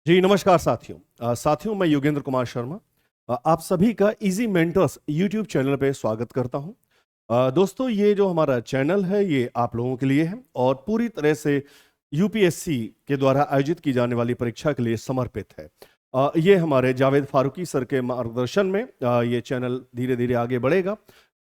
जी नमस्कार साथियों। साथियों मैं योगेंद्र कुमार शर्मा आप सभी का इजी मेंटर्स यूट्यूब चैनल पे स्वागत करता हूं। दोस्तों ये जो हमारा चैनल है ये आप लोगों के लिए है और पूरी तरह से यूपीएससी के द्वारा आयोजित की जाने वाली परीक्षा के लिए समर्पित है। ये हमारे जावेद फारूकी सर के मार्गदर्शन में ये चैनल धीरे धीरे आगे बढ़ेगा।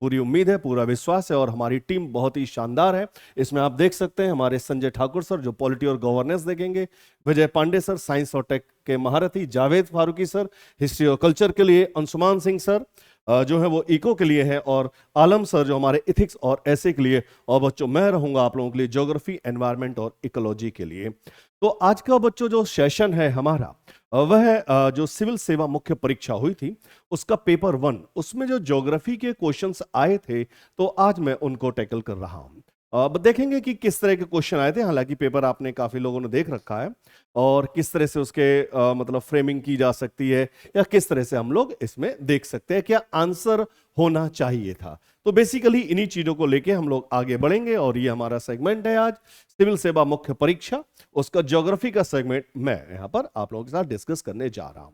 पूरी उम्मीद है, पूरा विश्वास है और हमारी टीम बहुत ही शानदार है। इसमें आप देख सकते हैं हमारे संजय ठाकुर सर जो पॉलिटी और गवर्नेंस देखेंगे, विजय पांडे सर साइंस और टेक के महारथी, जावेद फारूकी सर हिस्ट्री और कल्चर के लिए, अंशुमान सिंह सर जो है वो इको के लिए है और आलम सर जो हमारे इथिक्स और ऐसे के लिए, और बच्चों मैं रहूंगा आप लोगों के लिए ज्योग्राफी, एनवायरनमेंट और इकोलॉजी के लिए। तो आज का बच्चों जो सेशन है हमारा वह जो सिविल सेवा मुख्य परीक्षा हुई थी उसका पेपर 1, उसमें जो ज्योग्राफी के क्वेश्चंस आए थे तो आज मैं उनको टैकल कर रहा हूं। अब देखेंगे कि किस तरह के क्वेश्चन आए थे। हालांकि पेपर आपने काफी लोगों ने देख रखा है और किस तरह से उसके मतलब फ्रेमिंग की जा सकती है या किस तरह से हम लोग इसमें देख सकते हैं क्या आंसर होना चाहिए था। तो बेसिकली इन्हीं चीजों को लेके हम लोग आगे बढ़ेंगे और ये हमारा सेगमेंट है आज सिविल सेवा मुख्य परीक्षा, उसका ज्योग्राफी का सेगमेंट मैं यहाँ पर आप लोगों के साथ डिस्कस करने जा रहा हूं।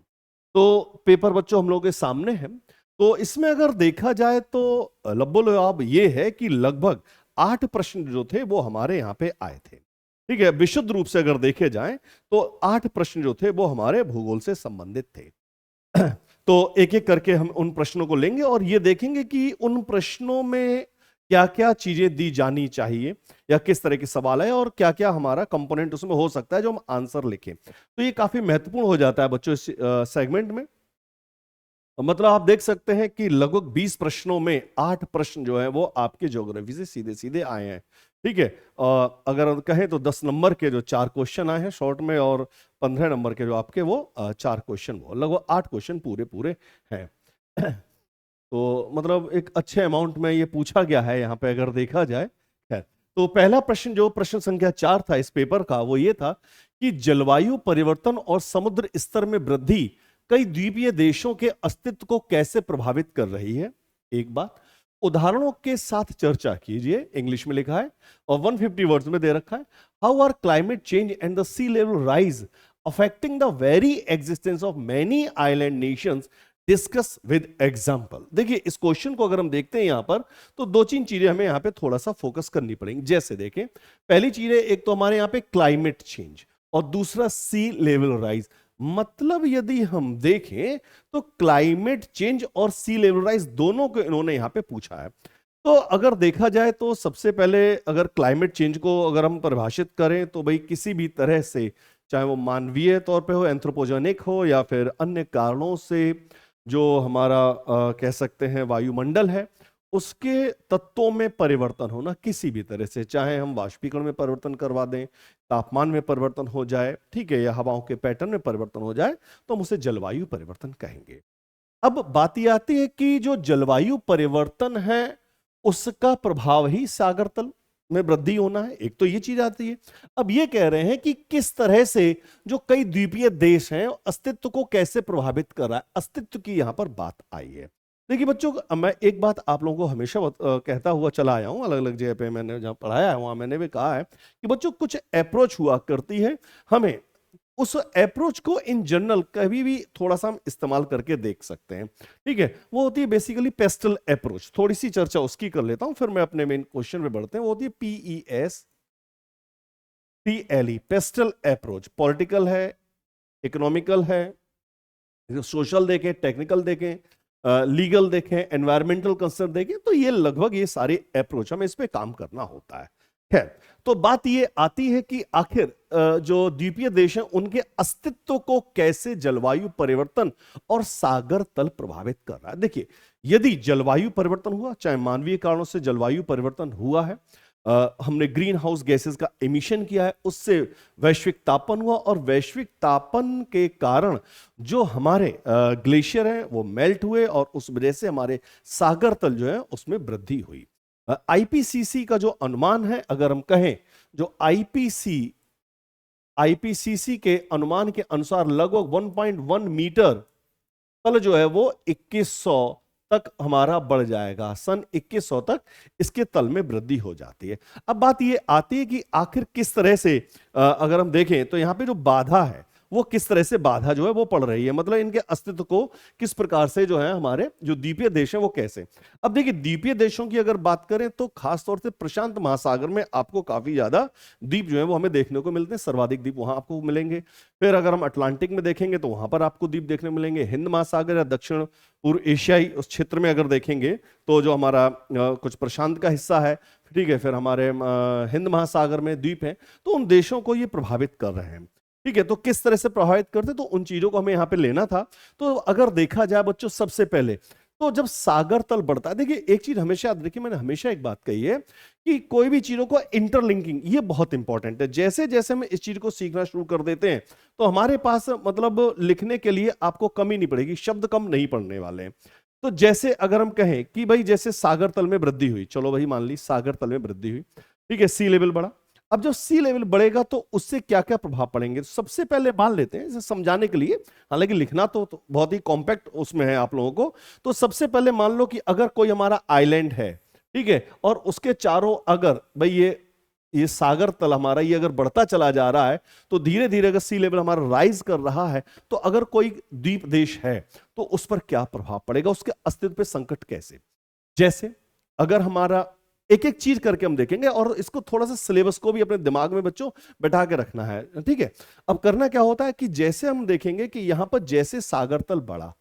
तो पेपर बच्चों हम लोगों के सामने है। तो इसमें अगर देखा जाए तो लब्बो ये है कि लगभग 8 प्रश्न जो थे वो हमारे यहाँ पे आए थे। ठीक है, विशुद्ध रूप से अगर देखे जाएं तो 8 प्रश्न जो थे वो हमारे भूगोल से संबंधित थे। तो एक एक करके हम उन प्रश्नों को लेंगे और ये देखेंगे कि उन प्रश्नों में क्या क्या चीजें दी जानी चाहिए या किस तरह के सवाल है और क्या क्या हमारा कंपोनेंट उसमें हो सकता है जो हम आंसर लिखें। तो ये काफी महत्वपूर्ण हो जाता है बच्चों इस सेगमेंट में। मतलब आप देख सकते हैं कि लगभग 20 प्रश्नों में 8 प्रश्न जो है वो आपके ज्योग्राफी से सीधे सीधे आए हैं। ठीक है, अगर कहें तो 10 नंबर के जो 4 क्वेश्चन आए हैं शॉर्ट में और 15 नंबर के जो आपके वो 4 क्वेश्चन, वो लगभग 8 क्वेश्चन पूरे पूरे हैं। तो मतलब एक अच्छे अमाउंट में ये पूछा गया है यहाँ पे अगर देखा जाए। खैर, तो पहला प्रश्न जो प्रश्न संख्या 4 था इस पेपर का वो ये था कि जलवायु परिवर्तन और समुद्र स्तर में वृद्धि कई द्वीपीय देशों के अस्तित्व को कैसे प्रभावित कर रही है। एक बात, उदाहरणों के साथ चर्चा कीजिए, इंग्लिश में लिखा है और 150 वर्ड्स में दे रखा है। How are climate change and the sea level rise affecting the very existence of many island nations, discuss with example. देखिए इस क्वेश्चन को अगर हम देखते हैं यहां पर तो 2-3 चीजें हमें यहां पे थोड़ा सा फोकस करनी पड़ेंगी। जैसे देखें, पहली चीज है एक तो हमारे यहां पे क्लाइमेट चेंज और दूसरा सी लेवल राइज। मतलब यदि हम देखें तो क्लाइमेट चेंज और सी लेवल राइज दोनों को इन्होंने यहां पे पूछा है। तो अगर देखा जाए तो सबसे पहले अगर क्लाइमेट चेंज को अगर हम परिभाषित करें तो भाई किसी भी तरह से, चाहे वो मानवीय तौर पे हो, एंथ्रोपोजेनिक हो या फिर अन्य कारणों से जो हमारा कह सकते हैं वायुमंडल है उसके तत्वों में परिवर्तन होना किसी भी तरह से, चाहे हम वाष्पीकरण में परिवर्तन करवा दें, तापमान में परिवर्तन हो जाए, ठीक है, या हवाओं के पैटर्न में परिवर्तन हो जाए तो हम उसे जलवायु परिवर्तन कहेंगे। अब बात यह आती है कि जो जलवायु परिवर्तन है उसका प्रभाव ही सागर तल में वृद्धि होना है। एक तो ये चीज आती है। अब ये कह रहे हैं कि किस तरह से जो कई द्वीपीय देश हैं अस्तित्व को कैसे प्रभावित कर रहा है, अस्तित्व की यहां पर बात आई है। देखिए बच्चों, मैं एक बात आप लोगों को हमेशा कहता हुआ चला आया हूं, अलग अलग जगह पे मैंने जहां पढ़ाया है वहां मैंने भी कहा है कि बच्चों कुछ अप्रोच हुआ करती है, हमें उस अप्रोच को इन जनरल कभी भी थोड़ा सा हम इस्तेमाल करके देख सकते हैं। ठीक है, वो होती है बेसिकली पेस्टल अप्रोच। थोड़ी सी चर्चा उसकी कर लेता हूं फिर मैं अपने मेन क्वेश्चन पे बढ़ते हैं। वो होती है PESTLE, पेस्टल अप्रोच। पॉलिटिकल है, इकोनॉमिकल है, सोशल देखें, टेक्निकल देखें, लीगल देखें, एनवायरमेंटल कंसर्न देखें, तो ये लगभग ये सारे अप्रोच हमें इस पे काम करना होता है। खैर, तो बात ये आती है कि आखिर जो द्वीपीय देश हैं उनके अस्तित्व को कैसे जलवायु परिवर्तन और सागर तल प्रभावित कर रहा है। देखिए, यदि जलवायु परिवर्तन हुआ, चाहे मानवीय कारणों से जलवायु परिवर्तन हुआ है, हमने ग्रीन हाउस गैसेस का एमिशन किया है, उससे वैश्विक तापन हुआ और वैश्विक तापन के कारण जो हमारे ग्लेशियर हैं वो मेल्ट हुए और उस वजह से हमारे सागर तल जो है उसमें वृद्धि हुई। आईपीसीसी का जो अनुमान है, अगर हम कहें, जो आईपीसीसी के अनुमान के अनुसार लगभग 1.1 मीटर तल जो है वो 2100 तक हमारा बढ़ जाएगा। सन 2100 तक इसके तल में वृद्धि हो जाती है। अब बात ये आती है कि आखिर किस तरह से अगर हम देखें तो यहां पे जो बाधा है वो किस तरह से बाधा जो है वो पड़ रही है, मतलब इनके अस्तित्व को किस प्रकार से जो है हमारे जो द्वीपीय देश है वो कैसे। अब देखिए द्वीपीय देशों की अगर बात करें तो खासतौर से प्रशांत महासागर में आपको काफी ज्यादा द्वीप जो है वो हमें देखने को मिलते हैं, सर्वाधिक द्वीप वहां आपको मिलेंगे। फिर अगर हम अटलांटिक में देखेंगे तो वहां पर आपको द्वीप देखने मिलेंगे। हिंद महासागर या दक्षिण पूर्व एशियाई उस क्षेत्र में अगर देखेंगे तो जो हमारा कुछ प्रशांत का हिस्सा है, ठीक है, फिर हमारे हिंद महासागर में द्वीप है, तो उन देशों को ये प्रभावित कर रहे हैं। ठीक है, तो किस तरह से प्रभावित करते, तो उन चीजों को हमें यहाँ पे लेना था। तो अगर देखा जाए बच्चों, सबसे पहले तो जब सागर तल बढ़ता है, देखिए एक चीज हमेशा याद रखिए, मैंने हमेशा एक बात कही है कि कोई भी चीजों को इंटरलिंकिंग ये बहुत इंपॉर्टेंट है। जैसे जैसे हम इस चीज को सीखना शुरू कर देते हैं तो हमारे पास मतलब लिखने के लिए आपको कमी नहीं पड़ेगी, शब्द कम नहीं पड़ने वाले हैं। तो जैसे अगर हम कहें कि भाई जैसे सागर तल में वृद्धि हुई, चलो भाई मान ली सागर तल में वृद्धि हुई, ठीक है, सी लेवल बढ़ा। अब जब सी लेवल बढ़ेगा तो उससे क्या क्या प्रभाव पड़ेंगे, तो सबसे पहले मान लेते हैं इसे समझाने के लिए, हालांकि लिखना तो बहुत ही कॉम्पैक्ट उसमें है आप लोगों को। तो सबसे पहले मान लो कि अगर कोई हमारा आइलैंड है, ठीक है, और उसके चारों अगर भाई ये सागर तल हमारा ये अगर बढ़ता चला जा रहा है, तो धीरे धीरे अगर सी लेवल हमारा राइज कर रहा है, तो अगर कोई द्वीप देश है तो उस पर क्या प्रभाव पड़ेगा, उसके अस्तित्व पे संकट कैसे। जैसे अगर हमारा एक एक चीज करके हम देखेंगे, और इसको थोड़ा सा सिलेबस को भी अपने दिमाग में बच्चों बैठा के रखना है, ठीक है। अब करना क्या होता है कि जैसे हम देखेंगे कि यहां पर जैसे सागर तल बढ़ा,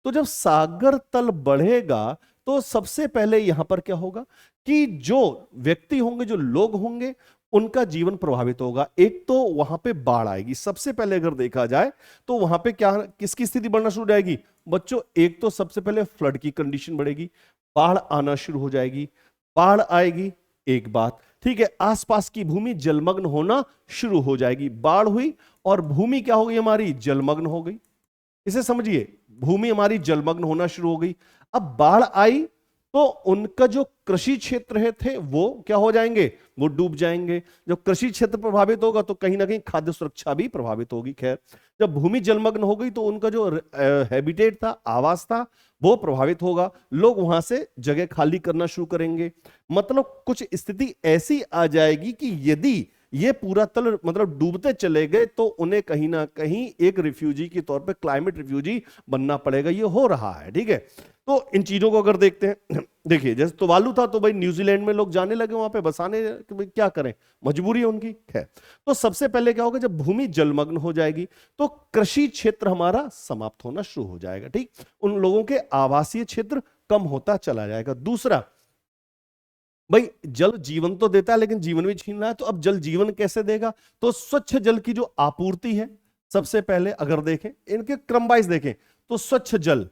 तो जब सागर तल बढ़ेगा तो सबसे पहले यहां पर क्या होगा कि जो व्यक्ति होंगे, जो लोग होंगे, उनका जीवन प्रभावित होगा। एक तो वहां पे बाढ़ आएगी, सबसे पहले अगर देखा जाए तो वहां पे क्या किसकी स्थिति बढ़ना शुरू हो जाएगी बच्चों, एक तो सबसे पहले फ्लड की कंडीशन बढ़ेगी, बाढ़ आना शुरू हो जाएगी। बाढ़ आएगी एक बात, ठीक है, आसपास की भूमि जलमग्न होना शुरू हो जाएगी। बाढ़ हुई और भूमि क्या हो गई हमारी, जलमग्न हो गई। इसे समझिए, भूमि हमारी जलमग्न होना शुरू हो गई। अब बाढ़ आई तो उनका जो कृषि क्षेत्र है थे वो क्या हो जाएंगे, वो डूब जाएंगे। जब कृषि क्षेत्र प्रभावित होगा तो कहीं ना कहीं खाद्य सुरक्षा भी प्रभावित होगी। खैर, जब भूमि जलमग्न हो गई तो उनका जो हैबिटेट था, आवास था, वो प्रभावित होगा। लोग वहां से जगह खाली करना शुरू करेंगे। मतलब कुछ स्थिति ऐसी आ जाएगी कि यदि ये पूरा तल मतलब डूबते चले गए तो उन्हें कहीं ना कहीं एक रिफ्यूजी के तौर पे क्लाइमेट रिफ्यूजी बनना पड़ेगा। ये हो रहा है, ठीक है। तो इन चीजों को अगर देखते हैं, देखिए जैसे तुवालू था तो भाई न्यूजीलैंड में लोग जाने लगे वहां पे बसाने, क्या करें, मजबूरी है उनकी। खैर, तो सबसे पहले क्या होगा, जब भूमि जलमग्न हो जाएगी तो कृषि क्षेत्र हमारा समाप्त होना शुरू हो जाएगा, ठीक। उन लोगों के आवासीय क्षेत्र कम होता चला जाएगा। दूसरा, भाई जल जीवन तो देता है लेकिन जीवन भी छीन रहा है, तो अब जल जीवन कैसे देगा, तो स्वच्छ जल की जो आपूर्ति है, सबसे पहले अगर देखें इनके क्रम वाइज देखें तो स्वच्छ जल,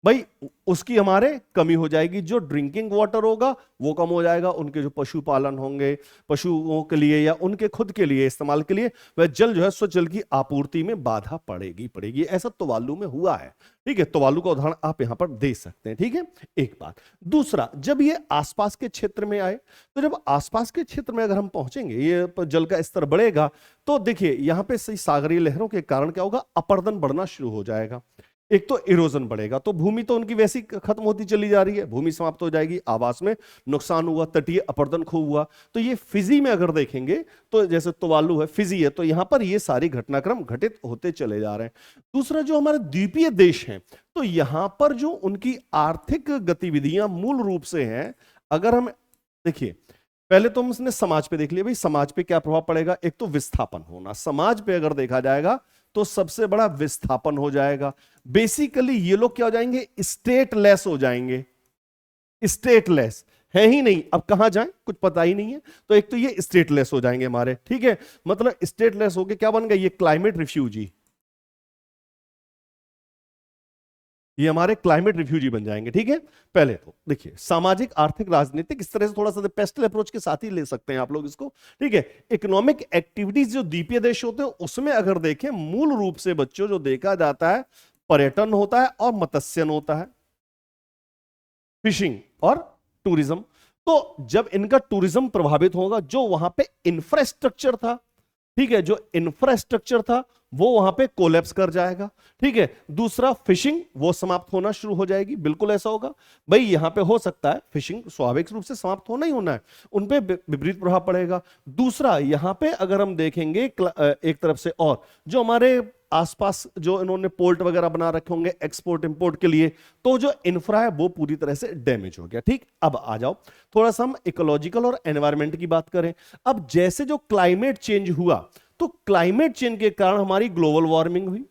भाई उसकी हमारे कमी हो जाएगी। जो ड्रिंकिंग वाटर होगा वो कम हो जाएगा। उनके जो पशुपालन होंगे, पशुओं के लिए या उनके खुद के लिए इस्तेमाल के लिए, वह जल जो है स्वच्छ जल की आपूर्ति में बाधा पड़ेगी। ऐसा तुवालू में हुआ है, ठीक है। तुवालू का उदाहरण आप यहां पर दे सकते हैं, ठीक है, एक बात। दूसरा, जब ये आसपास के क्षेत्र में आए, तो जब आसपास के क्षेत्र में अगर हम पहुंचेंगे, ये जल का स्तर बढ़ेगा, तो देखिए यहां पे सही सागरीय लहरों के कारण क्या होगा, अपरदन बढ़ना शुरू हो जाएगा। एक तो इरोजन बढ़ेगा, तो भूमि तो उनकी वैसी खत्म होती चली जा रही है, भूमि समाप्त हो जाएगी, आवास में नुकसान हुआ, तटीय अपरदन खूब हुआ। तो ये फिजी में अगर देखेंगे तो जैसे तुवालू है, फिजी है, तो यहां पर ये सारी घटनाक्रम घटित होते चले जा रहे हैं। दूसरा, जो हमारे द्वीपीय देश हैं, तो यहां पर जो उनकी आर्थिक गतिविधियां मूल रूप से हैं, अगर हम देखिए, पहले तो हमने समाज पे देख लिया, भाई समाज पे क्या प्रभाव पड़ेगा। एक तो विस्थापन होना, समाज पे अगर देखा जाएगा तो सबसे बड़ा विस्थापन हो जाएगा। बेसिकली ये लोग क्या हो जाएंगे, स्टेटलेस हो जाएंगे। स्टेटलेस है ही नहीं, अब कहां जाएं कुछ पता ही नहीं है। तो एक तो ये स्टेटलेस हो जाएंगे हमारे, ठीक है, मतलब स्टेटलेस होके क्या बन गए, ये क्लाइमेट रिफ्यूजी, ये हमारे क्लाइमेट रिफ्यूजी बन जाएंगे, ठीक है। पहले तो देखिए सामाजिक, आर्थिक, राजनीतिक, इस तरह से थोड़ा सा पेस्टल अप्रोच के साथ ही ले सकते हैं आप लोग इसको, ठीक है। इकोनॉमिक एक्टिविटीज जो द्वीपीय देश होते हैं उसमें अगर देखें, मूल रूप से बच्चों जो देखा जाता है, पर्यटन होता है और मत्स्यन होता है, फिशिंग और टूरिज्म। तो जब इनका टूरिज्म प्रभावित होगा, जो वहां पे इंफ्रास्ट्रक्चर था, ठीक है, जो इंफ्रास्ट्रक्चर था वो वहां पे कोलैप्स कर जाएगा, ठीक है। दूसरा, फिशिंग वो समाप्त होना शुरू हो जाएगी, बिल्कुल ऐसा होगा। भाई यहां पे हो सकता है फिशिंग स्वाभाविक रूप से समाप्त होना ही होना है, उन पे विपरीत प्रभाव पड़ेगा। दूसरा, यहां पे अगर हम देखेंगे एक तरफ से, और जो हमारे आसपास जो इन्होंने पोर्ट वगैरह बना रखे होंगे एक्सपोर्ट इंपोर्ट के लिए, तो जो इंफ्रा है वो पूरी तरह से डैमेज हो गया। ठीक, अब आ जाओ थोड़ा सा हम इकोलॉजिकल और एनवायरमेंट की बात करें। अब जैसे जो क्लाइमेट चेंज हुआ, तो क्लाइमेट चेंज के कारण हमारी ग्लोबल वार्मिंग हुई,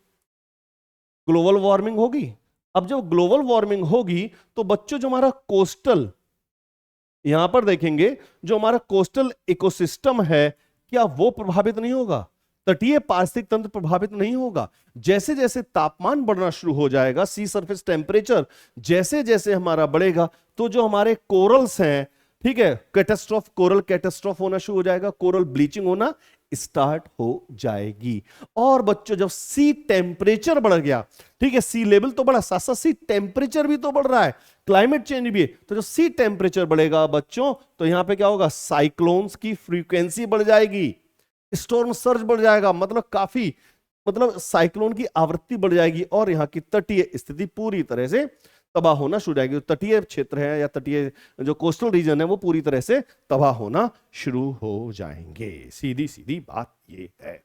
ग्लोबल वार्मिंग होगी। अब जब ग्लोबल वार्मिंग होगी तो बच्चों जो हमारा कोस्टल, यहां पर देखेंगे जो हमारा कोस्टल इकोसिस्टम है, क्या वो प्रभावित नहीं होगा? तटीय पारिस्थितिक तंत्र प्रभावित नहीं होगा? जैसे जैसे तापमान बढ़ना शुरू हो जाएगा, सी सरफेस टेम्परेचर जैसे जैसे हमारा बढ़ेगा, तो जो हमारे कोरल्स हैं, ठीक है, कैटास्ट्रोफ, कोरल कैटास्ट्रोफ होना शुरू हो जाएगा, कोरल ब्लीचिंग होना स्टार्ट हो जाएगी। और बच्चों जब सी टेम्परेचर बढ़ गया, ठीक है, सी लेवल तो बढ़ा, साथ साथ सी टेम्परेचर भी तो बढ़ रहा है, क्लाइमेट चेंज भी है, तो जब सी टेम्परेचर बढ़ेगा बच्चों, तो यहां पे क्या होगा? साइक्लोन्स की फ्रीक्वेंसी बढ़ जाएगी, स्टॉर्म सर्ज बढ़ जाएगा, मतलब काफी, मतलब साइक्लोन की आवृत्ति बढ़ जाएगी, और यहां की तटीय स्थिति पूरी तरह से तबाह होना शुरू हो जाएगी। तटीय क्षेत्र है या तटीय जो कोस्टल रीजन है वो पूरी तरह से तबाह होना शुरू हो जाएंगे। सीधी सीधी बात ये है,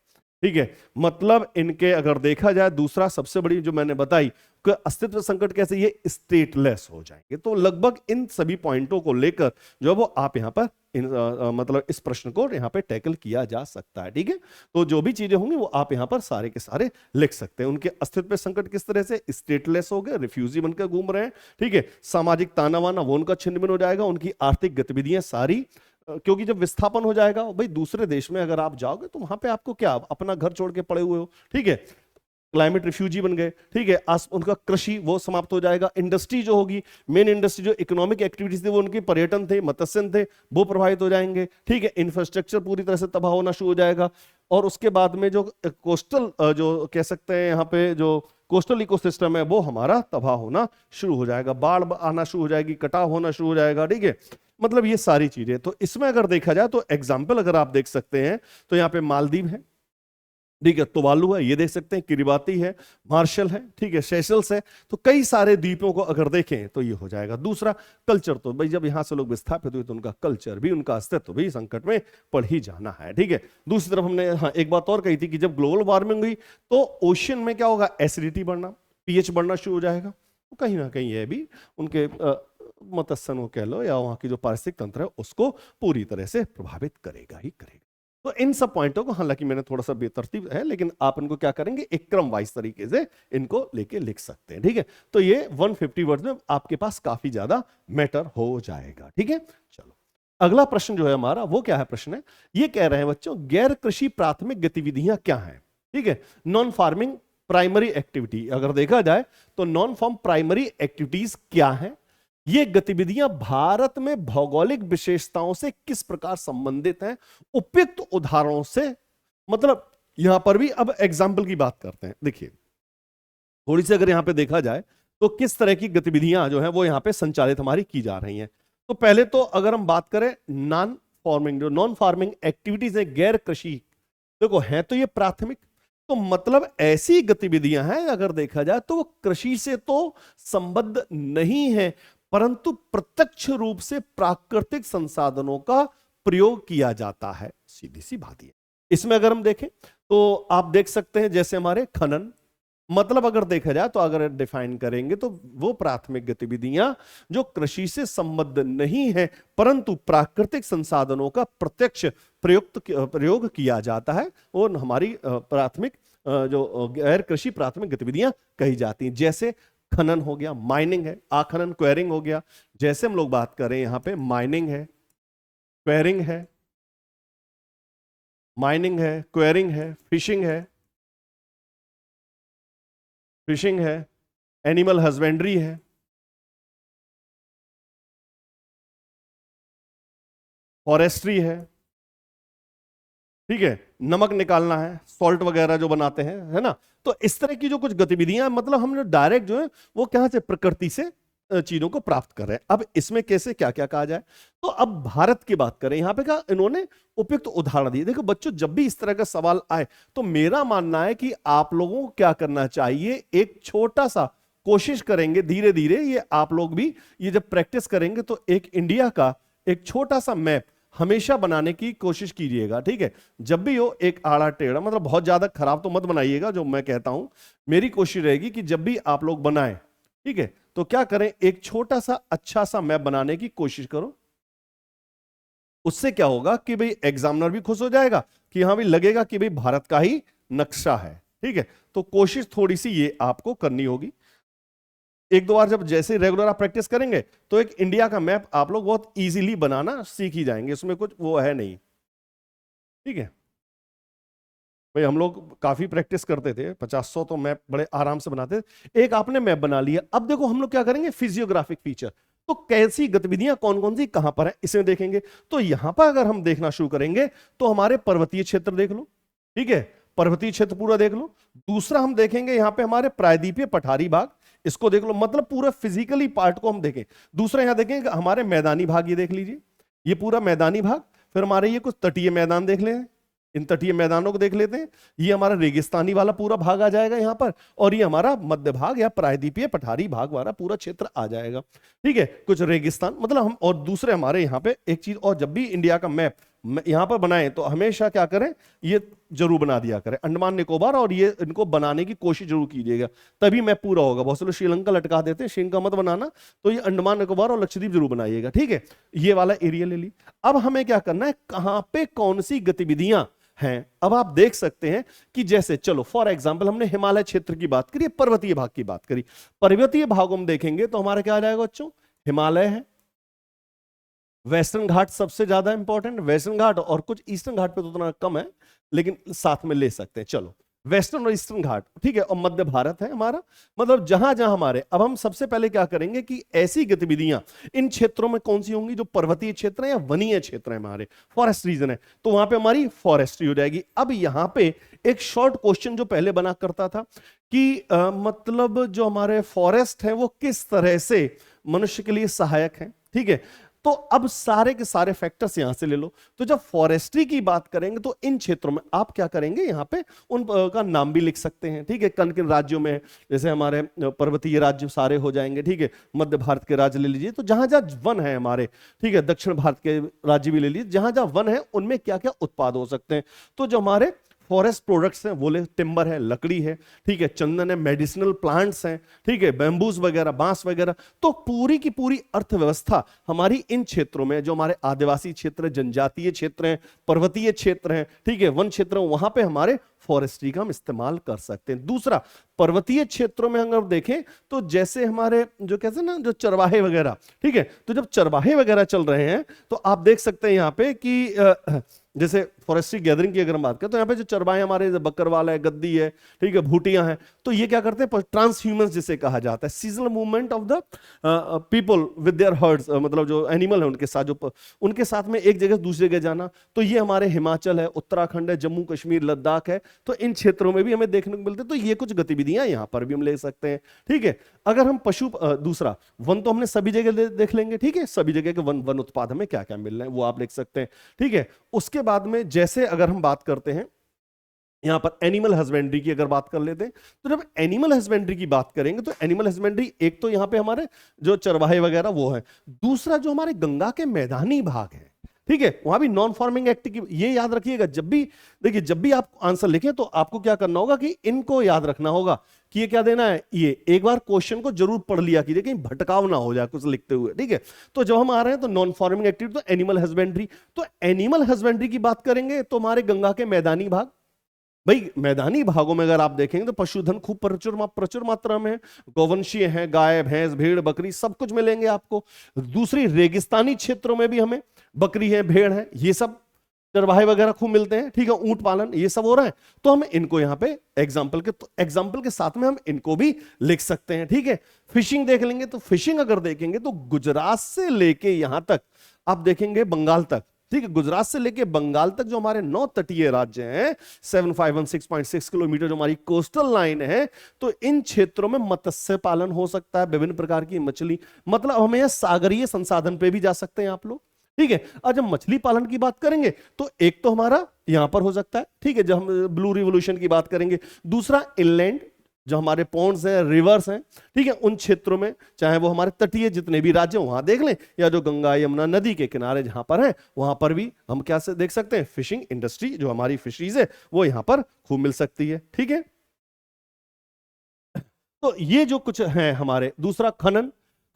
ठीक है। मतलब इनके अगर देखा जाए, दूसरा सबसे बड़ी जो मैंने बताई कि अस्तित्व संकट कैसे, ये स्टेटलेस हो जाएंगे। तो लगभग इन सभी पॉइंटों को लेकर जो वो आप यहां पर मतलब इस प्रश्न को यहां पे टैकल किया जा सकता है, ठीक है। तो जो भी चीजें होंगी वो आप यहां पर सारे के सारे लिख सकते हैं। उनके अस्तित्व संकट किस तरह से, स्टेटलेस हो गए, रिफ्यूजी बनकर घूम रहे हैं, ठीक है। सामाजिक ताना वाना वो उनका छिन्न भिन्न हो जाएगा, उनकी आर्थिक गतिविधियां सारी, क्योंकि जब विस्थापन हो जाएगा, भाई दूसरे देश में अगर आप जाओगे तो वहां पे आपको क्या, अपना घर छोड़ के पड़े हुए हो, ठीक है, क्लाइमेट रिफ्यूजी बन गए, ठीक है। उनका कृषि वो समाप्त हो जाएगा, इंडस्ट्री जो होगी, मेन इंडस्ट्री जो इकोनॉमिक एक्टिविटीज थी वो उनकी पर्यटन थे, मत्स्य थे, वो प्रभावित हो जाएंगे, ठीक है। इंफ्रास्ट्रक्चर पूरी तरह से तबाह होना शुरू हो जाएगा। और उसके बाद में जो कोस्टल जो कह सकते हैं यहाँ पे जो कोस्टल इकोसिस्टम है वो हमारा तबाह होना शुरू हो जाएगा, बाढ़ आना शुरू हो जाएगी, कटाव होना शुरू हो जाएगा, ठीक है। मतलब ये सारी चीजें, तो इसमें अगर देखा जाए तो एग्जाम्पल अगर आप देख सकते हैं तो यहाँ पे मालदीव है, ठीक है, तुवालू है, ये देख सकते हैं, किरिबाती है, मार्शल है, ठीक है, सेशल्स है। तो कई सारे द्वीपों को अगर देखें तो ये हो जाएगा। दूसरा कल्चर, तो भाई जब यहां से लोग विस्थापित हुए तो उनका कल्चर भी, उनका अस्तित्व भी संकट में पड़ ही जाना है, ठीक है। दूसरी तरफ हमने एक बात और कही थी कि जब ग्लोबल वार्मिंग हुई तो ओशन में क्या होगा, एसिडिटी बढ़ना, पीएच बढ़ना शुरू हो जाएगा। तो कहीं ना कहीं ये भी उनके मत्स्य को कह लो या वहां की जो पारिस्थितिक तंत्र है उसको पूरी तरह से प्रभावित करेगा ही करेगा। तो इन सब पॉइंटों को, हालांकि मैंने थोड़ा सा बेतरतीब है, लेकिन आप इनको क्या करेंगे, एक क्रम वाइज तरीके से इनको लेके लिख सकते हैं, ठीक है। तो ये 150 वर्ड में आपके पास काफी ज्यादा मैटर हो जाएगा, ठीक है। चलो अगला प्रश्न जो है हमारा वो क्या है, प्रश्न है ये कह रहे हैं बच्चों, गैर कृषि प्राथमिक गतिविधियां क्या हैं, ठीक है। नॉन फार्मिंग प्राइमरी एक्टिविटी अगर देखा जाए तो नॉन फार्म प्राइमरी एक्टिविटीज क्या है, ये गतिविधियां भारत में भौगोलिक विशेषताओं से किस प्रकार संबंधित हैं, उपयुक्त उदाहरणों से, मतलब यहां पर भी अब एग्जाम्पल की बात करते हैं। देखिए थोड़ी सी अगर यहां पे देखा जाए तो किस तरह की गतिविधियां जो है वो यहां पे संचालित हमारी की जा रही हैं। तो पहले तो अगर हम बात करें नॉन फार्मिंग, जो नॉन फार्मिंग एक्टिविटीज है, गैर कृषि, देखो है तो ये प्राथमिक, तो मतलब ऐसी गतिविधियां हैं अगर देखा जाए तो वो कृषि से तो संबद्ध नहीं है, परंतु प्रत्यक्ष रूप से प्राकृतिक संसाधनों का प्रयोग किया जाता है, सीधी सी बात है। इसमें अगर हम देखें तो आप देख सकते हैं जैसे हमारे खनन, मतलब अगर देखा जाए तो अगर डिफाइन करेंगे तो वो प्राथमिक गतिविधियां जो कृषि से संबद्ध नहीं है परंतु प्राकृतिक संसाधनों का प्रत्यक्ष प्रयोग किया जाता है, वो हमारी प्राथमिक जो गैर कृषि प्राथमिक गतिविधियां कही जाती हैं। जैसे खनन हो गया, माइनिंग है, आखनन क्वेरिंग हो गया। जैसे हम लोग बात करें यहां पे माइनिंग है, क्वेरिंग है, माइनिंग है, क्वेरिंग है, फिशिंग है, फिशिंग है, एनिमल हस्बेंड्री है, फॉरेस्ट्री है, ठीक है, नमक निकालना है, सॉल्ट वगैरह जो बनाते हैं, है ना। तो इस तरह की जो कुछ गतिविधियां, मतलब हमने डायरेक्ट जो है वो कहां से, प्रकृति से चीजों को प्राप्त कर रहे हैं। अब इसमें कैसे क्या क्या कहा जाए, तो अब भारत की बात करें, यहां पे क्या इन्होंने उपयुक्त उदाहरण दिए। देखो बच्चों जब भी इस तरह का सवाल आए तो मेरा मानना है कि आप लोगों को क्या करना चाहिए, एक छोटा सा कोशिश करेंगे धीरे धीरे, ये आप लोग भी ये जब प्रैक्टिस करेंगे तो एक इंडिया का एक छोटा सा मैप हमेशा बनाने की कोशिश कीजिएगा, ठीक है। जब भी हो एक आड़ा टेढ़ा, मतलब बहुत ज्यादा खराब तो मत बनाइएगा, जो मैं कहता हूं मेरी कोशिश रहेगी कि जब भी आप लोग बनाएं, ठीक है, तो क्या करें, एक छोटा सा अच्छा सा मैप बनाने की कोशिश करो। उससे क्या होगा कि भाई एग्जामिनर भी खुश हो जाएगा कि हाँ भाई, लगेगा कि भाई भारत का ही नक्शा है, ठीक है। तो कोशिश थोड़ी सी ये आपको करनी होगी। एक दो बार जब जैसे रेगुलर आप प्रैक्टिस करेंगे तो एक इंडिया का मैप आप लोग बहुत इजीली बनाना सीख ही जाएंगे, इसमें कुछ वो है नहीं, ठीक है भाई। हम लोग काफी प्रैक्टिस करते थे, 50-100 तो मैप बड़े आराम से बनाते थे। एक आपने मैप बना लिया, अब देखो हम लोग क्या करेंगे, फिजियोग्राफिक फीचर, तो कैसी गतिविधियां कौन कौन सी कहां पर है इसे देखेंगे। तो यहां पर अगर हम देखना शुरू करेंगे तो हमारे पर्वतीय क्षेत्र देख लो, ठीक है, पर्वतीय क्षेत्र पूरा देख लो। दूसरा हम देखेंगे यहां पे हमारे प्रायद्वीपीय पठारी भाग, इसको देख लो, मतलब पूरा फिजिकली पार्ट को हम देखें। दूसरा यहां देखेंगे हमारे मैदानी भाग, ये देख लीजिए, ये पूरा मैदानी भाग। फिर हमारे ये कुछ तटीय मैदान देख लें, इन तटीय मैदानों को देख लेते हैं। ये हमारा रेगिस्तानी वाला पूरा भाग आ जाएगा यहाँ पर, और ये हमारा मध्य भाग या प्रायद्वीपीय पठारी भाग वाला पूरा क्षेत्र आ जाएगा, ठीक है। कुछ रेगिस्तान, मतलब हम, और दूसरे हमारे यहाँ पे एक चीज और, जब भी इंडिया का मैप यहां पर बनाए तो हमेशा क्या करें, ये जरूर बना दिया करें अंडमान निकोबार, और ये इनको बनाने की कोशिश जरूर कीजिएगा, तभी मैप पूरा होगा। बहुत से लोग श्रीलंका लटका देते हैं, श्रीलंका मत बनाना, तो ये अंडमान निकोबार और लक्षद्वीप जरूर बनाइएगा, ठीक है। ये वाला एरिया ले ली। अब हमें क्या करना है, कहां पे कौन सी गतिविधियां हैं। अब आप देख सकते हैं कि जैसे, चलो फॉर एग्जांपल हमने हिमालय क्षेत्र की बात करी, पर्वतीय भाग की बात करी। पर्वतीय भागों में देखेंगे तो हमारा क्या आ जाएगा बच्चों, हिमालय है, वेस्टर्न घाट सबसे ज्यादा इंपॉर्टेंट, वेस्टर्न घाट, और कुछ ईस्टर्न घाट पे तो उतना कम है, लेकिन साथ में ले सकते हैं। चलो वेस्टर्न और ईस्टर्न घाट, ठीक है, और मध्य भारत है हमारा, मतलब जहां जहां हमारे। अब हम सबसे पहले क्या करेंगे कि ऐसी गतिविधियां इन क्षेत्रों में कौन सी होंगी जो पर्वतीय क्षेत्र है या वनीय क्षेत्र है, हमारे फॉरेस्ट रीजन है, तो वहां पे हमारी फॉरेस्ट्री हो जाएगी। अब यहां पे एक शॉर्ट क्वेश्चन जो पहले बना करता था कि मतलब जो हमारे फॉरेस्ट है वो किस तरह से मनुष्य के लिए सहायक है, ठीक है। तो अब सारे के सारे फैक्टर्स यहां से ले लो। तो जब फॉरेस्ट्री की बात करेंगे तो इन क्षेत्रों में आप क्या करेंगे, यहां पे उन का नाम भी लिख सकते हैं, ठीक है, किन किन राज्यों में, जैसे हमारे पर्वतीय राज्य सारे हो जाएंगे, ठीक है। मध्य भारत के राज्य ले लीजिए, तो जहां जहां वन है हमारे, ठीक है, दक्षिण भारत के राज्य भी ले लीजिए, जहां जहां वन है उनमें क्या क्या उत्पाद हो सकते हैं। तो जो हमारे फॉरेस्ट प्रोडक्ट्स हैं, बोले टिम्बर है, लकड़ी है, ठीक है, चंदन है, मेडिसिनल प्लांट्स हैं, ठीक है, बैम्बूज वगैरह, बांस वगैरह, तो पूरी की पूरी अर्थव्यवस्था हमारी इन क्षेत्रों में, जो हमारे आदिवासी क्षेत्र, जनजातीय क्षेत्र हैं, पर्वतीय क्षेत्र हैं, ठीक है, वन क्षेत्र, वहां पे हमारे फॉरेस्ट्री का हम इस्तेमाल कर सकते हैं। दूसरा, पर्वतीय क्षेत्रों में अगर देखें तो जैसे हमारे जो कहते हैं ना, जो चरवाहे वगैरह, ठीक है, तो जब चरवाहे वगैरह चल रहे हैं तो आप देख सकते हैं यहाँ पे कि जैसे फॉरेस्ट्री गैदरिंग की अगर हम बात करें तो यहाँ पे जो चरवाहे हमारे, बकरवाल है, गद्दी है, ठीक है, भूटियां हैं, तो ये क्या करते हैं, ट्रांसह्यूमंस जिसे कहा जाता है, seasonal movement of the people with their hertz, मतलब जो एनिमल है उनके साथ, जो उनके साथ में एक जगह से दूसरी जगह जाना। तो ये हमारे हिमाचल है, उत्तराखंड है, जम्मू कश्मीर, लद्दाख है, तो इन क्षेत्रों में भी हमें देखने को मिलते हैं। तो ये कुछ गतिविधियां यहां पर भी हम ले सकते हैं, ठीक है। अगर हम पशु, दूसरा वन तो हमने सभी जगह देख लेंगे, ठीक है, सभी जगह के वन उत्पाद हमें क्या क्या मिल रहे हैं वो आप लिख सकते हैं, ठीक है। उसके बाद में जैसे अगर हम बात करते हैं यहां पर एनिमल हस्बेंड्री की अगर बात कर लेते हैं, तो जब एनिमल हस्बेंड्री की बात करेंगे तो एनिमल हस्बेंड्री एक तो यहां पे हमारे जो चरवाहे वगैरह वो है, दूसरा जो हमारे गंगा के मैदानी भाग है, ठीक है, वहां भी नॉन फार्मिंग एक्टिविटी, ये याद रखिएगा। जब भी देखिए, जब भी आप आंसर लिखें तो आपको क्या करना होगा कि इनको याद रखना होगा कि ये क्या देना है। ये एक बार क्वेश्चन को जरूर पढ़ लिया कीजिए, कहीं भटकाव ना हो जाए कुछ लिखते हुए, ठीक है। तो जब हम आ रहे हैं तो नॉन फार्मिंग एक्टिविटी, तो एनिमल हस्बेंड्री, तो एनिमल हस्बेंड्री की बात करेंगे तो हमारे गंगा के मैदानी भाग, भाई मैदानी भागों में अगर आप देखेंगे तो पशुधन खूब प्रचुर मात्रा में है, गौवंशीय हैं, गाय भैंस भेड़ बकरी सब कुछ मिलेंगे आपको। दूसरी, रेगिस्तानी क्षेत्रों में भी हमें बकरी है, भेड़ है, ये सब चरवाहे वगैरह खूब मिलते हैं, ठीक है, ऊंट पालन ये सब हो रहा है। तो हम इनको यहाँ पे एग्जाम्पल के साथ में हम इनको भी लिख सकते हैं, ठीक है। फिशिंग देख लेंगे तो फिशिंग अगर देखेंगे तो गुजरात से लेके यहां तक आप देखेंगे बंगाल तक, ठीक है, गुजरात से लेके बंगाल तक जो हमारे 9 तटीय राज्य हैं, 7516.6 किलोमीटर जो हमारी कोस्टल लाइन है, तो इन क्षेत्रों में मत्स्य पालन हो सकता है, विभिन्न प्रकार की मछली, मतलब हमें सागरीय संसाधन पे भी जा सकते हैं आप लोग, ठीक है। आज हम मछली पालन की बात करेंगे तो एक तो हमारा यहां पर हो सकता है, ठीक है, जब हम ब्लू रिवोल्यूशन की बात करेंगे। दूसरा, इनलैंड जो हमारे पॉन्ड्स हैं, रिवर्स हैं, ठीक है, उन क्षेत्रों में, चाहे वो हमारे तटीय जितने भी राज्य वहां देख लें, या जो गंगा यमुना नदी के किनारे जहां पर है वहां पर भी हम क्या से देख सकते हैं, फिशिंग इंडस्ट्री, जो हमारी फिशरीज है वो यहां पर खूब मिल सकती है। ठीक है, तो ये जो कुछ है हमारे, दूसरा खनन,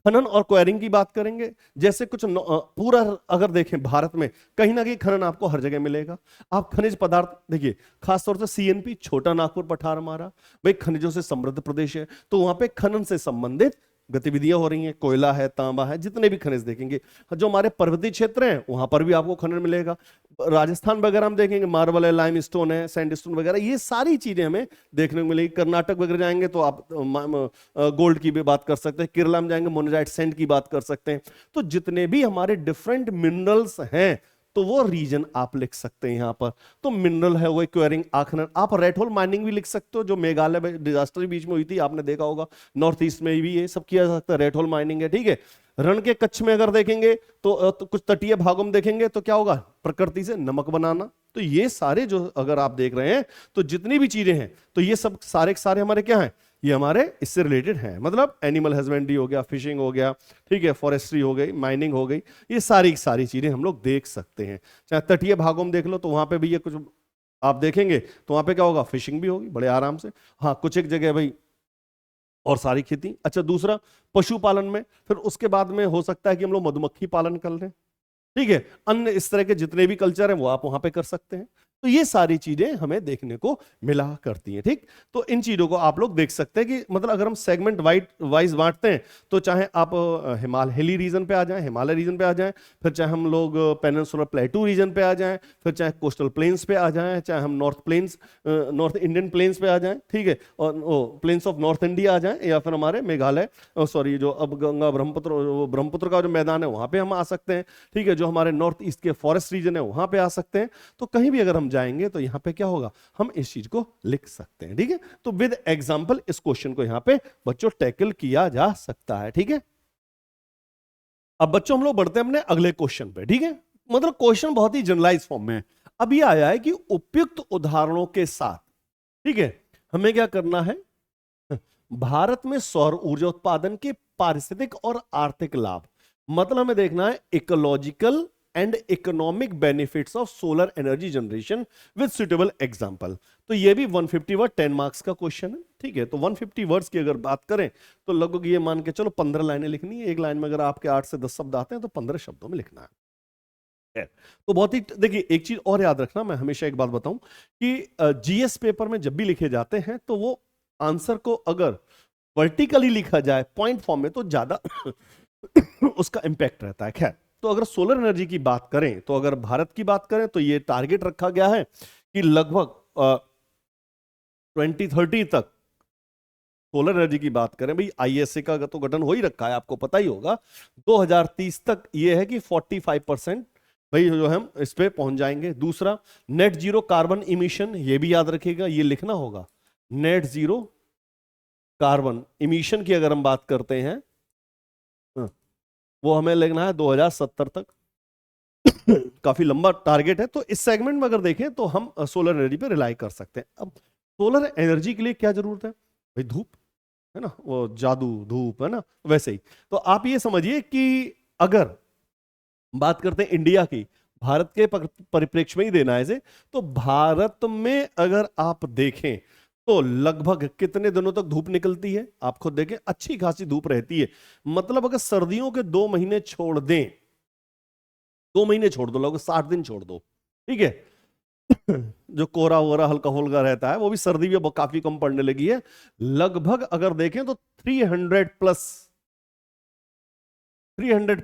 खनन और क्वायरिंग की बात करेंगे। जैसे कुछ पूरा अगर देखें भारत में कहीं ना कहीं खनन आपको हर जगह मिलेगा। आप खनिज पदार्थ देखिए, खासतौर से सीएनपी, छोटा नागपुर पठार हमारा भाई खनिजों से समृद्ध प्रदेश है, तो वहां पे खनन से संबंधित गतिविधियां हो रही हैं, कोयला है, तांबा है, जितने भी खनिज देखेंगे। जो हमारे पर्वतीय क्षेत्र हैं वहां पर भी आपको खनन मिलेगा। राजस्थान वगैरह हम देखेंगे, मार्बल है, लाइमस्टोन है, सैंडस्टोन वगैरह, ये सारी चीजें हमें देखने को मिलेगी। कर्नाटक वगैरह जाएंगे तो आप गोल्ड की भी बात कर सकते हैं, केरला में जाएंगे मोनेजाइट सैंड की बात कर सकते हैं। तो जितने भी हमारे डिफरेंट मिनरल्स हैं तो वो रीजन आप लिख सकते हैं यहां पर। तो मिनरल है वो, क्वेरिंग, आखनन, आप रेड होल माइनिंग भी लिख सकते हो, जो मेघालय में डिजास्टर के बीच में हुई थी, आपने देखा होगा, नॉर्थ ईस्ट में भी ये सब किया जा सकता है, रेड होल माइनिंग है। ठीक है, रण के कच्छ में अगर देखेंगे तो कुछ तटीय भागों में देखेंगे तो क्या होगा, प्रकृति से नमक बनाना। तो ये सारे जो अगर आप देख रहे हैं तो जितनी भी चीजें हैं तो ये सब सारे के सारे हमारे क्या हैं, ये हमारे इससे रिलेटेड हैं। मतलब एनिमल हस्बेंड्री हो गया, फिशिंग हो गया, ठीक है, फॉरेस्ट्री हो गई, माइनिंग हो गई, ये सारी की सारी चीजें हम लोग देख सकते हैं। चाहे तटीय भागों में देख लो तो वहां पे भी ये कुछ आप देखेंगे तो वहां पे क्या होगा, फिशिंग भी होगी बड़े आराम से। हाँ, कुछ एक जगह भाई और सारी खेती। अच्छा, दूसरा पशुपालन में, फिर उसके बाद में हो सकता है कि हम लोग मधुमक्खी पालन कर लें। ठीक है, अन्य इस तरह के जितने भी कल्चर हैं वो आप वहां पे कर सकते हैं। तो ये सारी चीजें हमें देखने को मिला करती हैं। ठीक, तो इन चीजों को आप लोग देख सकते हैं कि मतलब अगर हम सेगमेंट वाइज बांटते हैं तो चाहे आप हिली रीजन पे आ जाएं, हिमालय रीजन पे आ जाएं, फिर चाहे हम लोग पेनिनसुलर प्लेटू रीजन पे आ जाएं, फिर चाहे कोस्टल प्लेन्स पे आ जाएं, चाहे हम नॉर्थ इंडियन प्लेन्स पे आ जाएं, ठीक है, और प्लेन्स ऑफ नॉर्थ इंडिया आ जाएं, या फिर हमारे मेघालय, सॉरी, जो अब गंगा ब्रह्मपुत्र का जो मैदान है वहां पे हम आ सकते हैं। ठीक है, जो हमारे नॉर्थ ईस्ट के फॉरेस्ट रीजन है वहां पे आ सकते हैं। तो कहीं भी अगर हम जाएंगे तो यहां पे क्या होगा, हम इस चीज को लिख सकते हैं। ठीक है, तो विद एग्जांपल इस क्वेश्चन को यहां पे बच्चों टैकल किया जा सकता है। ठीक है, अब बच्चों हम लोग बढ़ते हैं अपने अगले क्वेश्चन पे। ठीक है, मतलब क्वेश्चन बहुत ही जनरलाइज फॉर्म में है। अब ये आया है कि उपयुक्त उदाहरणों के साथ, ठीक है, हमें क्या करना है, भारत में सौर ऊर्जा उत्पादन के पारिस्थितिक और आर्थिक लाभ, मतलब हमें देखना है ecological and economic benefits of solar energy generation with suitable example. तो ये भी 150 वर्ड 10 मार्क्स का क्वेश्चन है। ठीक है, तो 150 वर्ड्स की अगर बात करें तो लगभग ये मान के चलो 15 लाइनें लिखनी है। एक लाइन में अगर आपके 8 से 10 शब्द आते हैं तो 15 शब्दों में लिखना है। तो बहुत ही, देखिए एक चीज और याद रखना, मैं हमेशा एक बात बताऊं कि जीएस पेपर में जब भी लिखे जाते हैं तो वो आंसर को अगर वर्टिकली लिखा जाए पॉइंट फॉर्म में तो ज्यादा उसका इंपैक्ट रहता है। खैर, तो अगर सोलर एनर्जी की बात करें, तो अगर भारत की बात करें तो ये टारगेट रखा गया है कि लगभग 2030 तक सोलर एनर्जी की बात करें, भाई आईएसए का तो गठन हो ही रखा है, आपको पता ही होगा। 2030 तक ये है कि 45% भाई जो हम इस पे पहुंच जाएंगे। दूसरा, नेट जीरो कार्बन इमिशन, ये भी याद रखिएगा, ये लिखना होगा। नेट जीरो कार्बन इमिशन की अगर हम बात करते हैं, वो हमें लिखना है 2070 तक। काफी लंबा टारगेट है। तो इस सेगमेंट में अगर देखें तो हम सोलर एनर्जी पे रिलाई कर सकते हैं। अब सोलर एनर्जी के लिए क्या जरूरत है भाई, धूप है ना, वो जादू धूप है ना, वैसे ही। तो आप ये समझिए कि अगर बात करते हैं इंडिया की, भारत के परिप्रेक्ष्य में ही देना है इसे, तो भारत में अगर आप देखें तो लगभग कितने दिनों तक धूप निकलती है, आप खुद देखें, अच्छी खासी धूप रहती है। मतलब अगर सर्दियों के 2 महीने छोड़ दें, 2 महीने छोड़ दो, लगभग 60 दिन छोड़ दो, ठीक है, जो कोहरा वोरा हल्का फुल्का रहता है वो भी सर्दी भी अब काफी कम पड़ने लगी है। लगभग अगर देखें तो 300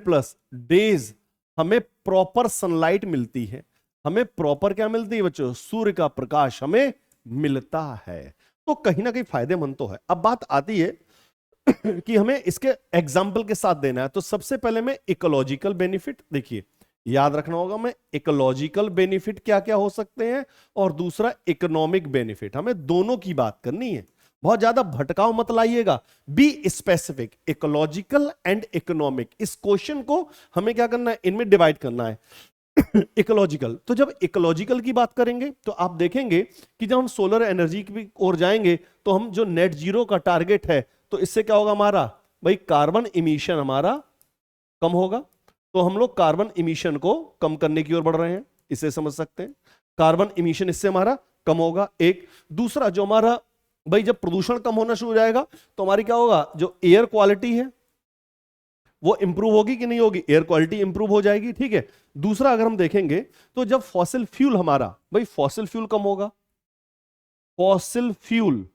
प्लस डेज हमें प्रॉपर सनलाइट मिलती है। हमें प्रॉपर क्या मिलती है बच्चों, सूर्य का प्रकाश हमें मिलता है। तो कहीं ना कहीं फायदेमंद तो है। अब बात आती है कि हमें इसके एग्जाम्पल के साथ देना है। तो सबसे पहले में इकोलॉजिकल बेनिफिट, देखिए याद रखना होगा, मैं इकोलॉजिकल बेनिफिट क्या क्या हो सकते हैं, और दूसरा इकोनॉमिक बेनिफिट, हमें दोनों की बात करनी है। बहुत ज्यादा भटकाव मत लाइएगा, be specific, ecological and economic. इस क्वेश्चन को हमें क्या करना है, इनमें डिवाइड करना है। इकोलॉजिकल। तो जब इकोलॉजिकल की बात करेंगे तो आप देखेंगे कि जब हम सोलर एनर्जी की ओर जाएंगे तो हम जो नेट जीरो का टारगेट है, तो इससे क्या होगा हमारा, भाई कार्बन इमिशन हमारा कम होगा। तो हम लोग कार्बन इमिशन को कम करने की ओर बढ़ रहे हैं, इसे समझ सकते हैं। कार्बन इमिशन इससे हमारा कम होगा। एक दूसरा जो हमारा, भाई जब प्रदूषण कम होना शुरू हो जाएगा तो हमारी क्या होगा, जो एयर क्वालिटी है वो इंप्रूव होगी कि नहीं होगी, एयर क्वालिटी इंप्रूव हो जाएगी। ठीक है। दूसरा अगर हम देखेंगे तो जब फॉसिल फ्यूल हमारा, भाई फॉसिल फ्यूल कम होगा, फॉसिल फ्यूल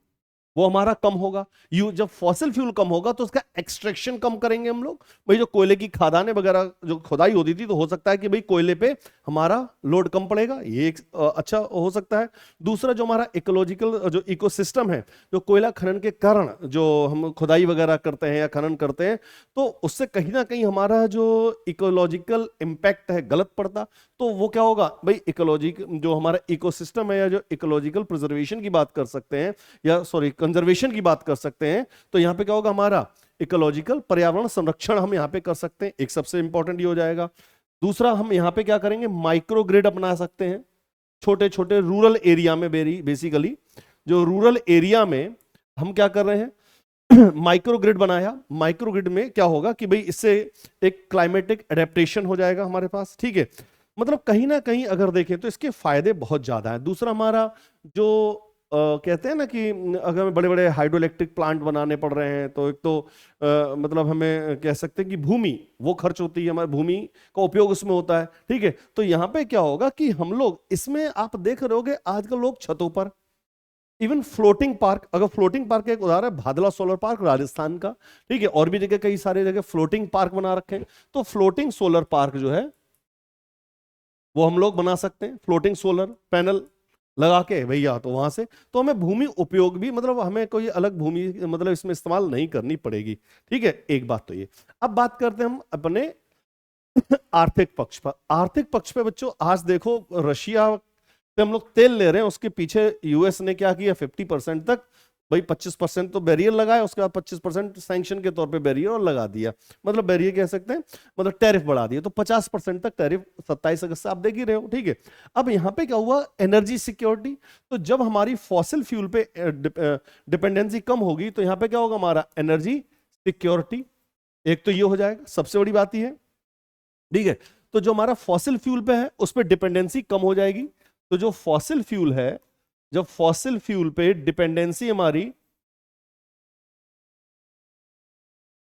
वो हमारा कम होगा। यू जब फॉसिल फ्यूल कम होगा तो उसका एक्सट्रैक्शन कम करेंगे हम लोग। भाई जो कोयले की खदानें वगैरह जो खुदाई होती थी, तो हो सकता है कि भाई कोयले पे हमारा लोड कम पड़ेगा, ये एक अच्छा हो सकता है। दूसरा जो हमारा इकोलॉजिकल जो इकोसिस्टम है, जो कोयला खनन के कारण जो हम खुदाई वगैरह करते हैं या खनन करते हैं, तो उससे कहीं ना कहीं हमारा जो इकोलॉजिकल इंपैक्ट है गलत पड़ता। तो वो क्या होगा भाई, इकोलॉजी जो हमारा इकोसिस्टम है या जो इकोलॉजिकल प्रिजर्वेशन की बात कर सकते हैं, या सॉरी कंजर्वेशन की बात कर सकते हैं, तो यहां पे क्या होगा हमारा इकोलॉजिकल पर्यावरण संरक्षण हम यहां पे कर सकते हैं, एक सबसे इंपॉर्टेंट ये हो जाएगा। दूसरा हम यहां पे क्या करेंगे, माइक्रो ग्रिड अपना सकते हैं। छोटे छोटे रूरल एरिया में, बेसिकली जो रूरल एरिया में हम क्या कर रहे हैं, माइक्रो ग्रिड बनाया। माइक्रो ग्रिड में क्या होगा कि भाई इससे एक क्लाइमेटिक एडेप्टेशन हो जाएगा हमारे पास। ठीक है। मतलब कहीं ना कहीं अगर देखें तो इसके फायदे बहुत ज्यादा हैं। दूसरा हमारा जो कहते हैं ना कि अगर हमें बड़े बड़े हाइड्रो इलेक्ट्रिक प्लांट बनाने पड़ रहे हैं, तो एक तो मतलब हमें कह सकते हैं कि भूमि वो खर्च होती है, हमारी भूमि का उपयोग उसमें होता है। ठीक है। तो यहाँ पे क्या होगा कि हम लोग इसमें, आप देख रहे होगे आजकल लोग छतों पर इवन फ्लोटिंग पार्क, अगर फ्लोटिंग पार्क का एक उदाहरण है भादला सोलर पार्क राजस्थान का। ठीक है। और भी जगह कई सारे जगह फ्लोटिंग पार्क बना रखे हैं। तो फ्लोटिंग सोलर पार्क जो है वो हम लोग बना सकते हैं, फ्लोटिंग सोलर पैनल लगा के भैया, तो वहां से तो हमें भूमि उपयोग भी, मतलब हमें कोई अलग भूमि मतलब इसमें इस्तेमाल नहीं करनी पड़ेगी। ठीक है। एक बात तो ये। अब बात करते हैं हम अपने आर्थिक पक्ष पर। आर्थिक पक्ष पे बच्चों, आज देखो रशिया पे हम लोग तेल ले रहे हैं, उसके पीछे यूएस ने क्या किया, 50% तक, भाई 25% तो बैरियर लगाया, उसके बाद 25% सैंक्शन के तौर पे बैरियर और लगा दिया, मतलब बैरियर कह सकते हैं, मतलब टैरिफ बढ़ा दिया। तो 50% तक टैरिफ 27 अगस्त से आप देख ही रहे हो। ठीक है। अब यहां पे क्या हुआ, एनर्जी सिक्योरिटी। तो जब हमारी फॉसिल फ्यूल पे डिपेंडेंसी कम होगी, तो यहां पे क्या होगा हमारा, एनर्जी सिक्योरिटी। एक तो ये हो जाएगा, सबसे बड़ी बात ये है। ठीक है। तो जो हमारा फॉसिल फ्यूल पे है उस पर डिपेंडेंसी कम हो जाएगी। तो जो फॉसिल फ्यूल है, जब फॉसिल फ्यूल पे डिपेंडेंसी हमारी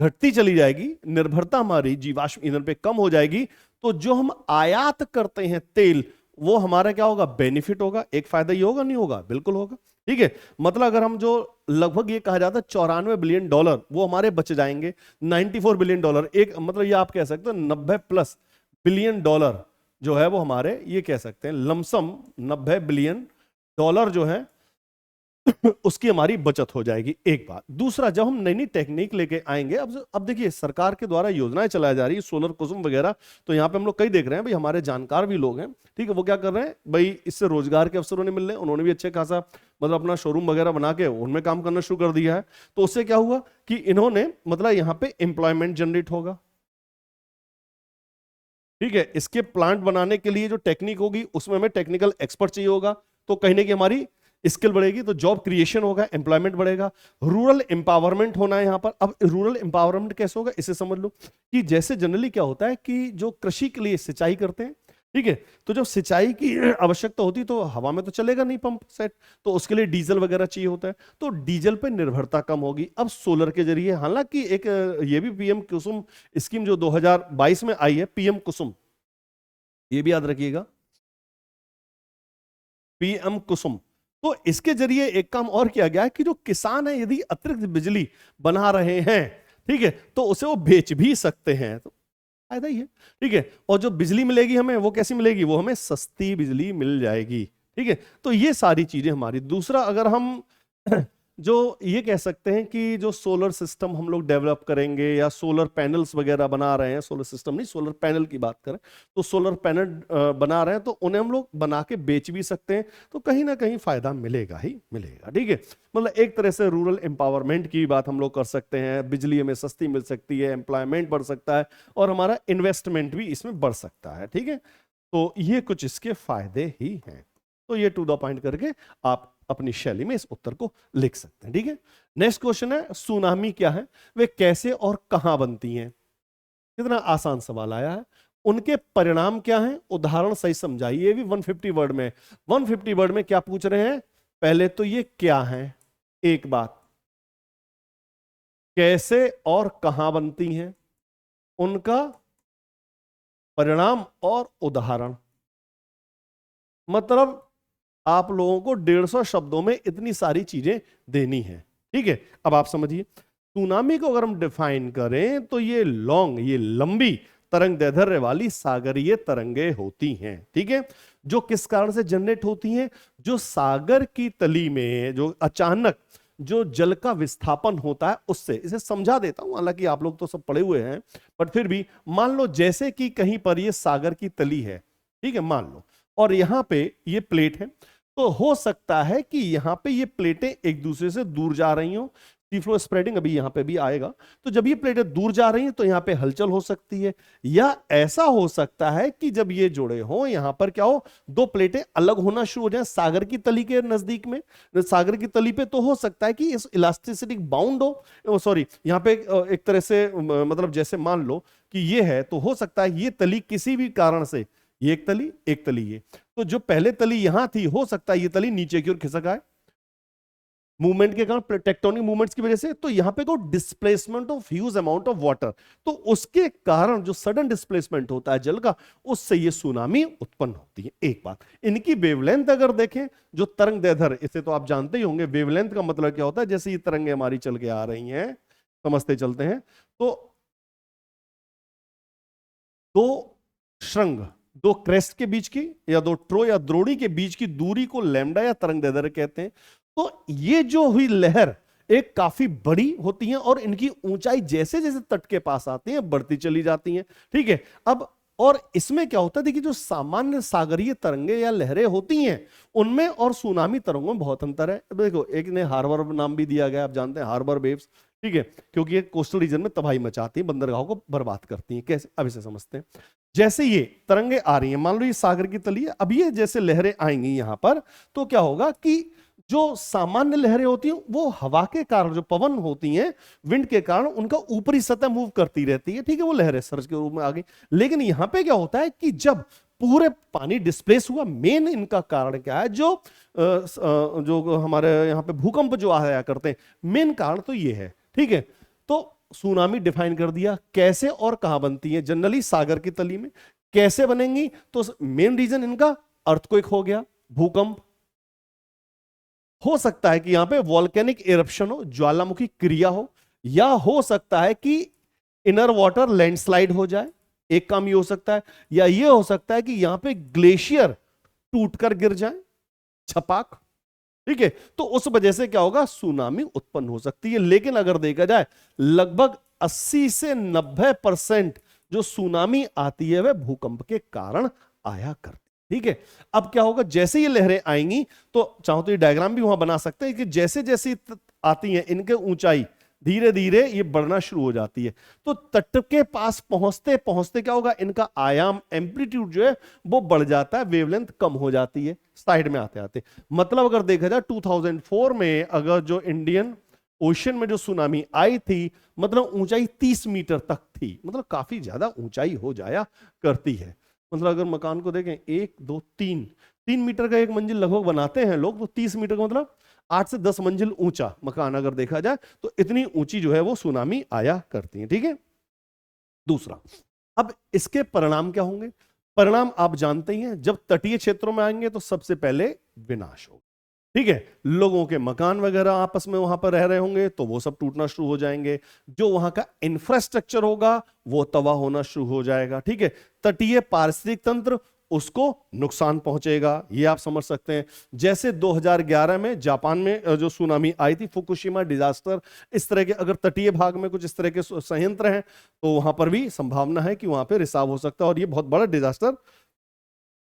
घटती चली जाएगी, निर्भरता हमारी जीवाश्म ईंधन पे कम हो जाएगी, तो जो हम आयात करते हैं तेल, वो हमारा क्या होगा, बेनिफिट होगा। एक फायदा ये होगा, नहीं होगा, बिल्कुल होगा। ठीक है। मतलब अगर हम जो लगभग ये कहा जाता है $94 बिलियन वो हमारे बच जाएंगे। $94 बिलियन, एक मतलब ये आप कह सकते हो 90+ बिलियन जो है वो हमारे, ये कह सकते हैं लमसम $90 बिलियन जो है उसकी हमारी बचत हो जाएगी। एक बात। दूसरा, जब हम नई नई टेक्निक लेके आएंगे, अब देखिए सरकार के द्वारा योजनाएं चलाई जा रही है, सोलर कुसुम वगैरह, तो यहाँ पे हम लोग कई देख रहे हैं, भाई हमारे जानकार भी लोग हैं। ठीक है। वो क्या कर रहे हैं, भाई इससे रोजगार के अवसर उन्हें मिल रहे हैं, उन्होंने भी अच्छे खासा मतलब अपना शोरूम वगैरह बना के उनमें काम करना शुरू कर दिया है। तो उससे क्या हुआ कि इन्होंने मतलब यहाँ पे एम्प्लॉयमेंट जनरेट होगा। ठीक है। इसके प्लांट बनाने के लिए जो टेक्निक होगी उसमें हमें टेक्निकल एक्सपर्ट चाहिए होगा, तो कहीं ना कहीं हमारी स्किल बढ़ेगी, तो जॉब क्रिएशन होगा, एम्प्लॉयमेंट बढ़ेगा। रूरल एम्पावरमेंट होना है यहां पर। अब रूरल एम्पावरमेंट कैसे होगा, इसे समझ लो कि जैसे जनरली क्या होता है कि जो कृषि के लिए सिंचाई करते हैं, ठीक है, तो जब सिंचाई की आवश्यकता होती तो हवा में तो चलेगा नहीं पंप सेट, तो उसके लिए डीजल वगैरह चाहिए होता है, तो डीजल पे निर्भरता कम होगी। अब सोलर के जरिए, हालांकि एक ये भी पीएम कुसुम स्कीम जो 2022 में आई है, पीएम कुसुम, ये भी याद रखिएगा, पीएम कुसुम। तो इसके जरिए एक काम और किया गया है कि जो किसान है यदि अतिरिक्त बिजली बना रहे हैं, ठीक है, तो उसे वो बेच भी सकते हैं, तो फायदा ही है। ठीक है। और जो बिजली मिलेगी हमें, वो कैसी मिलेगी, वो हमें सस्ती बिजली मिल जाएगी। ठीक है। तो ये सारी चीजें हमारी। दूसरा, अगर हम जो ये कह सकते हैं कि जो सोलर सिस्टम हम लोग डेवलप करेंगे या सोलर पैनल्स वगैरह बना रहे हैं, सोलर सिस्टम नहीं, सोलर पैनल की बात करें, तो सोलर पैनल बना रहे हैं, तो उन्हें हम लोग बना के बेच भी सकते हैं, तो कहीं ना कहीं फायदा मिलेगा ही मिलेगा। ठीक है। मतलब एक तरह से रूरल एम्पावरमेंट की बात हम लोग कर सकते हैं, बिजली हमें सस्ती मिल सकती है, एम्प्लॉयमेंट बढ़ सकता है, और हमारा इन्वेस्टमेंट भी इसमें बढ़ सकता है। ठीक है। तो ये कुछ इसके फायदे ही हैं। तो ये टू द पॉइंट करके आप अपनी शैली में इस उत्तर को लिख सकते हैं। ठीक है, नेक्स्ट क्वेश्चन है सुनामी क्या है, वे कैसे और कहां बनती हैं। कितना आसान सवाल आया है। उनके परिणाम क्या हैं, उदाहरण सही समझाइए। ये भी 150 वर्ड में। 150 वर्ड में क्या पूछ रहे हैं, पहले तो ये क्या है, एक बात, कैसे और कहां बनती हैं, उनका परिणाम और उदाहरण। मतलब आप लोगों को 150 शब्दों में इतनी सारी चीजें देनी है। ठीक है, अब आप समझिए सुनामी को अगर हम डिफाइन करें तो ये लॉन्ग, ये लंबी तरंग दैर्ध्य वाली सागरीय तरंगे होती हैं। ठीक है, जो किस कारण से जनरेट होती हैं, जो सागर की तली में जो अचानक जो जल का विस्थापन होता है उससे। इसे समझा देता हूं, हालांकि आप लोग तो सब पढ़े हुए हैं, बट फिर भी मान लो जैसे कि कहीं पर ये सागर की तली है, ठीक है, मान लो, और यहां पे ये प्लेट है, तो हो सकता है कि यहां पे ये प्लेटें एक दूसरे से दूर जा रही हो। सी फ्लो स्प्रेडिंग अभी यहां पे भी आएगा। तो जब ये प्लेटें दूर जा रही हैं तो यहां पे हलचल हो सकती है, या ऐसा हो सकता है कि जब ये जुड़े हो यहां पर क्या हो, दो प्लेटें अलग होना शुरू हो जाए सागर की तली के नजदीक में, सागर की तली पे। तो हो सकता है कि इस इलास्टिसिटी बाउंड हो, सॉरी यहां पे एक तरह से मतलब जैसे मान लो कि ये है, तो हो सकता है ये तली किसी भी कारण से, ये एक तली ये, तो जो पहले तली यहां थी हो सकता है ये तली नीचे की ओर खिसक आए मूवमेंट के कारण, टेक्टोनिक मूवमेंट्स की वजह से। तो यहां पे को displacement of huge amount of water, तो उसके कारण जो सडन डिस्प्लेसमेंट होता है जल का, उससे ये सुनामी उत्पन्न होती है। एक बात, इनकी वेवलेंथ अगर देखें, जो तरंग दैर्ध्य, इसे तो आप जानते ही होंगे, वेवलेंथ का मतलब क्या होता है, जैसे ये तरंगे हमारी चल के आ रही हैं, समझते चलते हैं, तो दो श्रृंग, दो क्रेस्ट के बीच की या दो ट्रो या द्रोणी के बीच की दूरी को लैम्डा या तरंग दैर्ध्य कहते हैं। तो ये जो हुई लहर एक काफी बड़ी होती है और इनकी ऊंचाई जैसे जैसे तट के पास आती है बढ़ती चली जाती है। ठीक है, अब और इसमें क्या होता है, देखिए जो सामान्य सागरीय तरंगे या लहरें होती हैं उनमें और सुनामी तरंगों में बहुत अंतर है। देखो एक ने हार्बर नाम भी दिया गया, आप जानते हैं हार्बर वेव्स, ठीक है, क्योंकि ये कोस्टल रीजन में तबाही मचाती हैं, बंदरगाहों को बर्बाद करती हैं। कैसे, अब इसे समझते हैं। जैसे ये तरंगे आ रही हैं, मान लो ये सागर की तली है, अब ये जैसे लहरें आएंगी यहां पर, तो क्या होगा कि जो सामान्य लहरें होती हैं वो हवा के कारण, जो पवन होती हैं विंड के कारण, उनका ऊपरी सतह मूव करती रहती है। ठीक है, वो लहरें सर्ज के रूप में आ गई। लेकिन यहां पे क्या होता है कि जब पूरे पानी डिस्प्लेस हुआ, मेन इनका कारण क्या है, जो हमारे यहाँ पे भूकंप जो आया करते हैं, मेन कारण तो ये है। ठीक है, तो सुनामी डिफाइन कर दिया, कैसे और कहां बनती है, जनरली सागर की तली में। कैसे बनेंगी, तो मेन रीजन इनका अर्थक्वेक हो गया, भूकंप हो सकता है कि यहां पे वॉल्केनिक इरप्शन हो, ज्वालामुखी क्रिया हो, या हो सकता है कि इनर वाटर लैंडस्लाइड हो जाए, एक काम ये हो सकता है, या ये हो सकता है कि यहां पे ग्लेशियर टूटकर गिर जाए, छपाक। ठीक है, तो उस वजह से क्या होगा, सुनामी उत्पन्न हो सकती है। लेकिन अगर देखा जाए लगभग 80 से 90% जो सुनामी आती है वह भूकंप के कारण आया करती। ठीक है, अब क्या होगा, जैसे ये लहरें आएंगी, तो चाहो तो ये डायग्राम भी वहां बना सकते हैं कि जैसे जैसे आती हैं इनके ऊंचाई धीरे धीरे ये बढ़ना शुरू हो जाती है। तो तट के पास पहुंचते पहुंचते क्या होगा, इनका आयाम, एम्पलीट्यूड जो है वो बढ़ जाता है, वेवलेंथ कम हो जाती है साइड में आते आते। मतलब अगर देखा जाए 2004 में अगर जो इंडियन ओशन में जो सुनामी आई थी, मतलब ऊंचाई 30 मीटर तक थी, मतलब काफी ज्यादा ऊंचाई हो जाया करती है। मतलब अगर मकान को देखें 1 2 3 मीटर का एक मंजिल लगभग बनाते हैं लोग, तो 30 मीटर का मतलब 8 से 10 मंजिल ऊंचा मकान अगर देखा जाए, तो इतनी ऊंची जो है वो सुनामी आया करती है। ठीक है, दूसरा, अब इसके परिणाम क्या होंगे। परिणाम आप जानते ही हैं, जब तटीय क्षेत्रों में आएंगे तो सबसे पहले विनाश होगा। ठीक है, लोगों के मकान वगैरह आपस में वहां पर रह रहे होंगे तो वो सब टूटना शुरू हो जाएंगे, जो वहां का इंफ्रास्ट्रक्चर होगा वो तबाह होना शुरू हो जाएगा। ठीक है, तटीय पारिस्थितिक तंत्र, उसको नुकसान पहुंचेगा, ये आप समझ सकते हैं। जैसे 2011 में जापान में जो सुनामी आई थी, फुकुशिमा डिजास्टर, इस तरह के अगर तटीय भाग में कुछ इस तरह के संयंत्र हैं तो वहां पर भी संभावना है कि वहां पर रिसाव हो सकता है और ये बहुत बड़ा डिजास्टर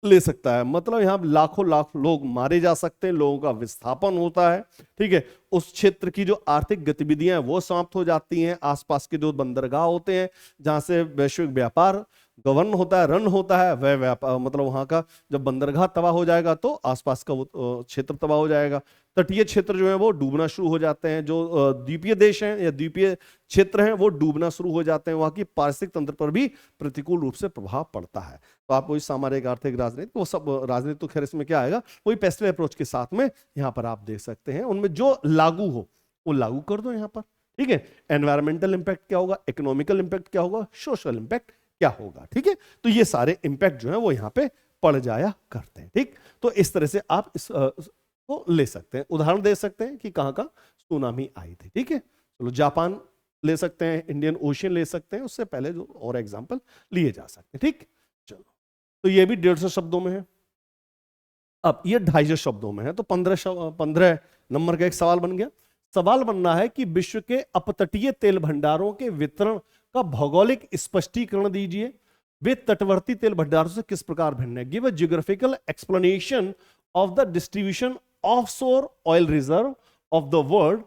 ले सकता है। मतलब यहां लाखों लाख लोग मारे जा सकते हैं, लोगों का विस्थापन होता है। ठीक है, उस क्षेत्र की जो आर्थिक गतिविधियां हैं वो समाप्त हो जाती हैं, आसपास के जो बंदरगाह होते हैं जहां से वैश्विक व्यापार गवर्न होता है, रन होता है, वह व्यापार मतलब वहां का जब बंदरगाह तबाह हो जाएगा तो आसपास का वो क्षेत्र तबाह हो जाएगा। तटीय क्षेत्र जो है वो डूबना शुरू हो जाते हैं, जो द्वीपीय देश हैं या द्वीपीय क्षेत्र हैं वो डूबना शुरू हो जाते हैं, वहां की पारिस्थितिक तंत्र पर भी प्रतिकूल रूप से प्रभाव पड़ता है। तो आप वही सामाजिक, आर्थिक, राजनीतिक, वो सब राजनीति तो खैर इसमें क्या आएगा, वही पेस्टल अप्रोच के साथ में यहाँ पर आप देख सकते हैं, उनमें जो लागू हो वो लागू कर दो यहाँ पर। ठीक है, एनवायरमेंटल इंपैक्ट क्या होगा, इकोनॉमिकल इंपैक्ट क्या होगा, सोशल इंपैक्ट क्या होगा। ठीक है, तो ये सारे इंपैक्ट जो है वो यहाँ पे पड़ जाया करते हैं। ठीक, तो इस तरह से आप इस को ले सकते हैं, उदाहरण दे सकते हैं कि कहाँ का सुनामी आई थी। ठीक है, चलो जापान ले सकते हैं, इंडियन ओशियन ले सकते हैं, उससे पहले जो और एग्जाम्पल लिए जा सकते हैं। ठीक, चलो, तो ये भी 150 शब्दों में है। अब ये 250 शब्दों में है, तो 15 नंबर का एक सवाल बन गया। सवाल बनना है कि विश्व के अपतटीय तेल भंडारों के वितरण का भौगोलिक स्पष्टीकरण दीजिए। वे तटवर्ती तेल भंडारों से किस प्रकार भिन्न है। Give a geographical explanation of the distribution offshore oil reserve of the world.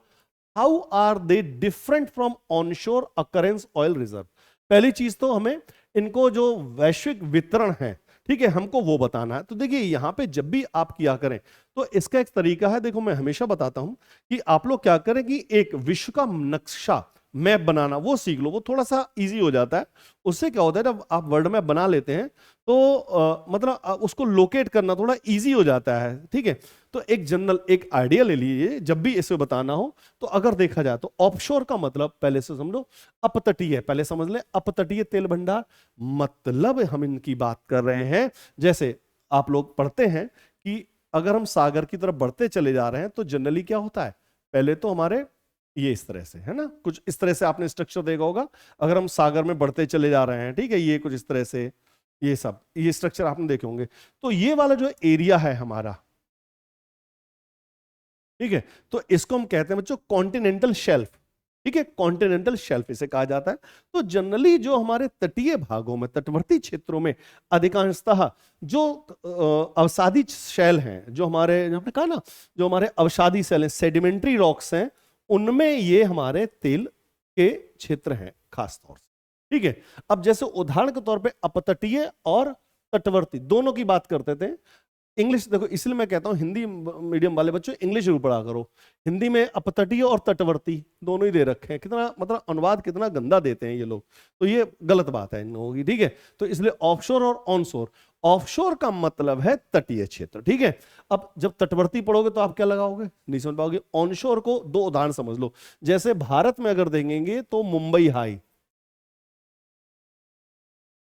How are they different from onshore occurrence oil reserve. पहली चीज तो हमें इनको जो वैश्विक वितरण है, ठीक है, हमको वो बताना है। तो देखिए यहां पे जब भी आप किया करें तो इसका एक तरीका है, देखो मैं हमेशा बताता हूं कि आप लोग क्या करें कि एक विश्व का नक्शा, मैप बनाना वो सीख लो, वो थोड़ा सा इजी हो जाता है। उससे क्या होता है जब आप वर्ल्ड मैप बना लेते हैं तो मतलब उसको लोकेट करना थोड़ा इजी हो जाता है। ठीक है, तो एक जनरल एक आइडिया ले लीजिए जब भी इसे बताना हो। तो अगर देखा जाए तो ऑफशोर का मतलब पहले से समझो, अपतटीय, पहले समझ ले अपतटीय तेल भंडार, मतलब हम इनकी बात कर रहे हैं। जैसे आप लोग पढ़ते हैं कि अगर हम सागर की तरफ बढ़ते चले जा रहे हैं तो जनरली क्या होता है, पहले तो हमारे ये इस तरह से है ना, कुछ इस तरह से आपने स्ट्रक्चर देखा होगा। अगर हम सागर में बढ़ते चले जा रहे हैं, ठीक है, ये कुछ इस तरह से, ये सब ये स्ट्रक्चर आपने देखे होंगे। तो ये वाला जो एरिया है हमारा, ठीक है, तो इसको हम कहते हैं बच्चों कॉन्टिनेंटल शेल्फ। ठीक है, कॉन्टिनेंटल शेल्फ इसे कहा जाता है। तो जनरली जो हमारे तटीय भागों में, तटवर्ती क्षेत्रों में अधिकांशतः जो अवसादी शैल हैं, जो हमारे आपने कहा ना, जो हमारे अवसादी शैल हैं, सेडिमेंट्री रॉक्स हैं, उनमें ये हमारे तेल के क्षेत्र हैं खास तौर से। ठीक है, अब जैसे उदाहरण के तौर पे अपतटीय और तटवर्ती दोनों की बात करते थे। इंग्लिश देखो, इसलिए मैं कहता हूं हिंदी मीडियम वाले बच्चों इंग्लिश जरूर पढ़ा करो। हिंदी में अपतटीय और तटवर्ती दोनों ही दे रखे हैं, कितना मतलब अनुवाद कितना गंदा देते हैं ये लोग, तो ये गलत बात है इन लोगों की। ठीक है, तो इसलिए ऑफशोर और ऑनशोर, ऑफशोर का मतलब है तटीय क्षेत्र। ठीक है, अब जब तटवर्ती पढ़ोगे तो आप क्या लगाओगे, नहीं समझ पाओगे। ऑनशोर को दो उदाहरण समझ लो, जैसे भारत में अगर देखेंगे तो मुंबई हाई,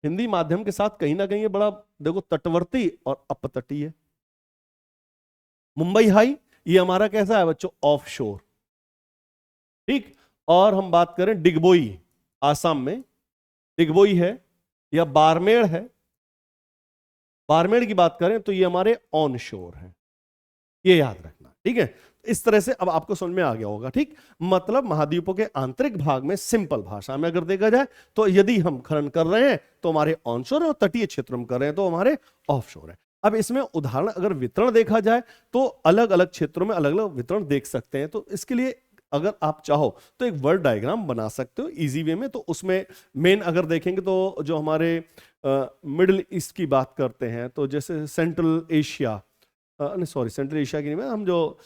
हिंदी माध्यम के साथ कहीं ना कहीं ये बड़ा देखो तटवर्ती और अपतटीय। मुंबई हाई ये हमारा कैसा है बच्चों, ऑफ शोर। ठीक, और हम बात करें डिगबोई, आसाम में डिगबोई है या बारमेर है, बारमेर की बात करें तो ये हमारे ऑन शोर है, ये याद रखना। ठीक है, इस तरह से अब आपको समझ में आ गया होगा। ठीक, मतलब महाद्वीपों के आंतरिक भाग में सिंपल भाषा में अगर देखा जाए तो यदि हम खनन कर रहे हैं तो हमारे ऑनशोर है, और तटीय क्षेत्र में कर रहे हैं तो हमारे ऑफशोर है। अब इसमें उदाहरण अगर वितरण देखा जाए तो अलग अलग क्षेत्रों में अलग अलग वितरण देख सकते हैं। तो इसके लिए अगर आप चाहो तो एक वर्ड डायग्राम बना सकते हो इजी वे में। तो उसमें मेन अगर देखेंगे तो जो हमारे मिडिल ईस्ट की बात करते हैं, तो जैसे सेंट्रल एशिया, नहीं सॉरी सेंट्रल एशिया की नहीं, हम जो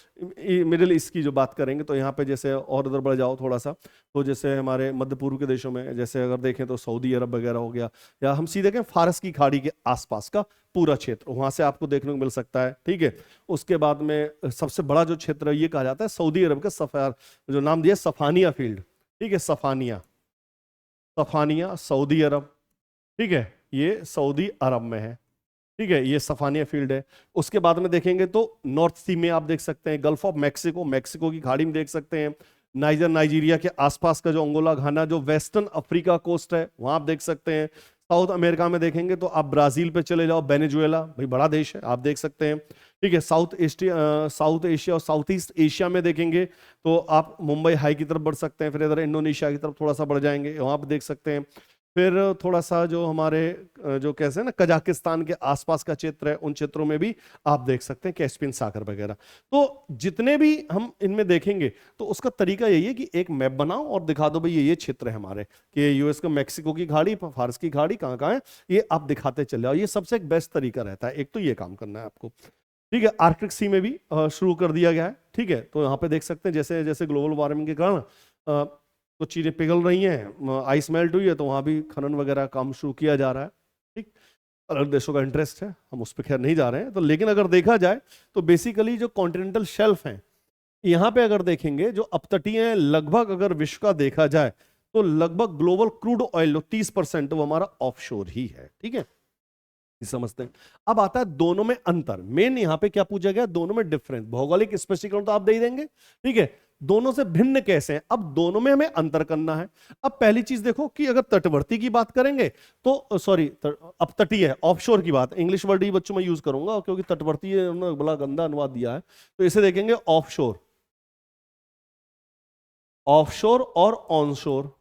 मिडिल ईस्ट की जो बात करेंगे तो यहाँ पे जैसे और उधर बढ़ जाओ थोड़ा सा, तो जैसे हमारे मध्य पूर्व के देशों में जैसे अगर देखें तो सऊदी अरब वगैरह हो गया, या हम सीधे देखें फारस की खाड़ी के आसपास का पूरा क्षेत्र, वहां से आपको देखने को मिल सकता है। ठीक है, उसके बाद में सबसे बड़ा जो क्षेत्र ये कहा जाता है सऊदी अरब का सफार, जो नाम दिया सफानिया फील्ड। ठीक है, सफानिया, सफानिया सऊदी अरब। ठीक है, ये सऊदी अरब में है। ठीक है, ये सफानिया फील्ड है। उसके बाद में देखेंगे तो नॉर्थ सी में आप देख सकते हैं, गल्फ ऑफ मैक्सिको, मैक्सिको की खाड़ी में देख सकते हैं, नाइजीरिया के आसपास का जो अंगोला घाना, जो वेस्टर्न अफ्रीका कोस्ट है वहां आप देख सकते हैं। साउथ अमेरिका में देखेंगे तो आप ब्राजील पे चले जाओ, वेनेजुएला भाई बड़ा देश है, आप देख सकते हैं। ठीक है, साउथ एशिया और साउथ ईस्ट एशिया में देखेंगे तो आप मुंबई हाई की तरफ बढ़ सकते हैं, फिर इधर इंडोनेशिया की तरफ थोड़ा सा बढ़ जाएंगे, वहां आप देख सकते हैं। फिर थोड़ा सा जो हमारे जो कैसे ना कजाकिस्तान के आसपास का क्षेत्र है, उन क्षेत्रों में भी आप देख सकते हैं कैस्पियन सागर वगैरह। तो जितने भी हम इनमें देखेंगे तो उसका तरीका यही है कि एक मैप बनाओ और दिखा दो भाई ये क्षेत्र है हमारे, कि यूएस का मैक्सिको की खाड़ी, फारस की खाड़ी कहाँ कहाँ है, ये आप दिखाते चले जाओ। ये सबसे एक बेस्ट तरीका रहता है, एक तो ये काम करना है आपको। ठीक है, आर्कटिक सी में भी शुरू कर दिया गया है। ठीक है, तो यहाँ पे देख सकते हैं जैसे जैसे ग्लोबल वार्मिंग के कारण कुछ चीजें पिघल रही हैं, आइस मेल्ट हुई है, तो वहां भी खनन वगैरह काम शुरू किया जा रहा है। ठीक, अलग देशों का इंटरेस्ट है, हम उस पर खैर नहीं जा रहे हैं। तो लेकिन अगर देखा जाए तो बेसिकली जो कॉन्टिनेंटल शेल्फ हैं, यहाँ पे अगर देखेंगे जो अपतटीय हैं, लगभग अगर विश्व का देखा जाए तो लगभग ग्लोबल क्रूड ऑयल 30% वो हमारा ऑफशोर ही है। ठीक है, समझते हैं। अब आता है दोनों में अंतर। मेन यहां पे क्या पूछा गया, दोनों में डिफरेंस। भौगोलिक स्पष्टीकरण तो आप दे ही देंगे, ठीक है, दोनों से भिन्न कैसे हैं, अब दोनों में हमें अंतर करना है। अब पहली चीज देखो कि अगर तटवर्ती की बात करेंगे तो सॉरी अपतटीय, ऑफशोर की बात, इंग्लिश वर्ड ही बच्चों में यूज करूंगा क्योंकि तटवर्ती उन्होंने बड़ा गंदा अनुवाद दिया है, तो इसे देखेंगे ऑफशोर, ऑफशोर और ऑनशोर।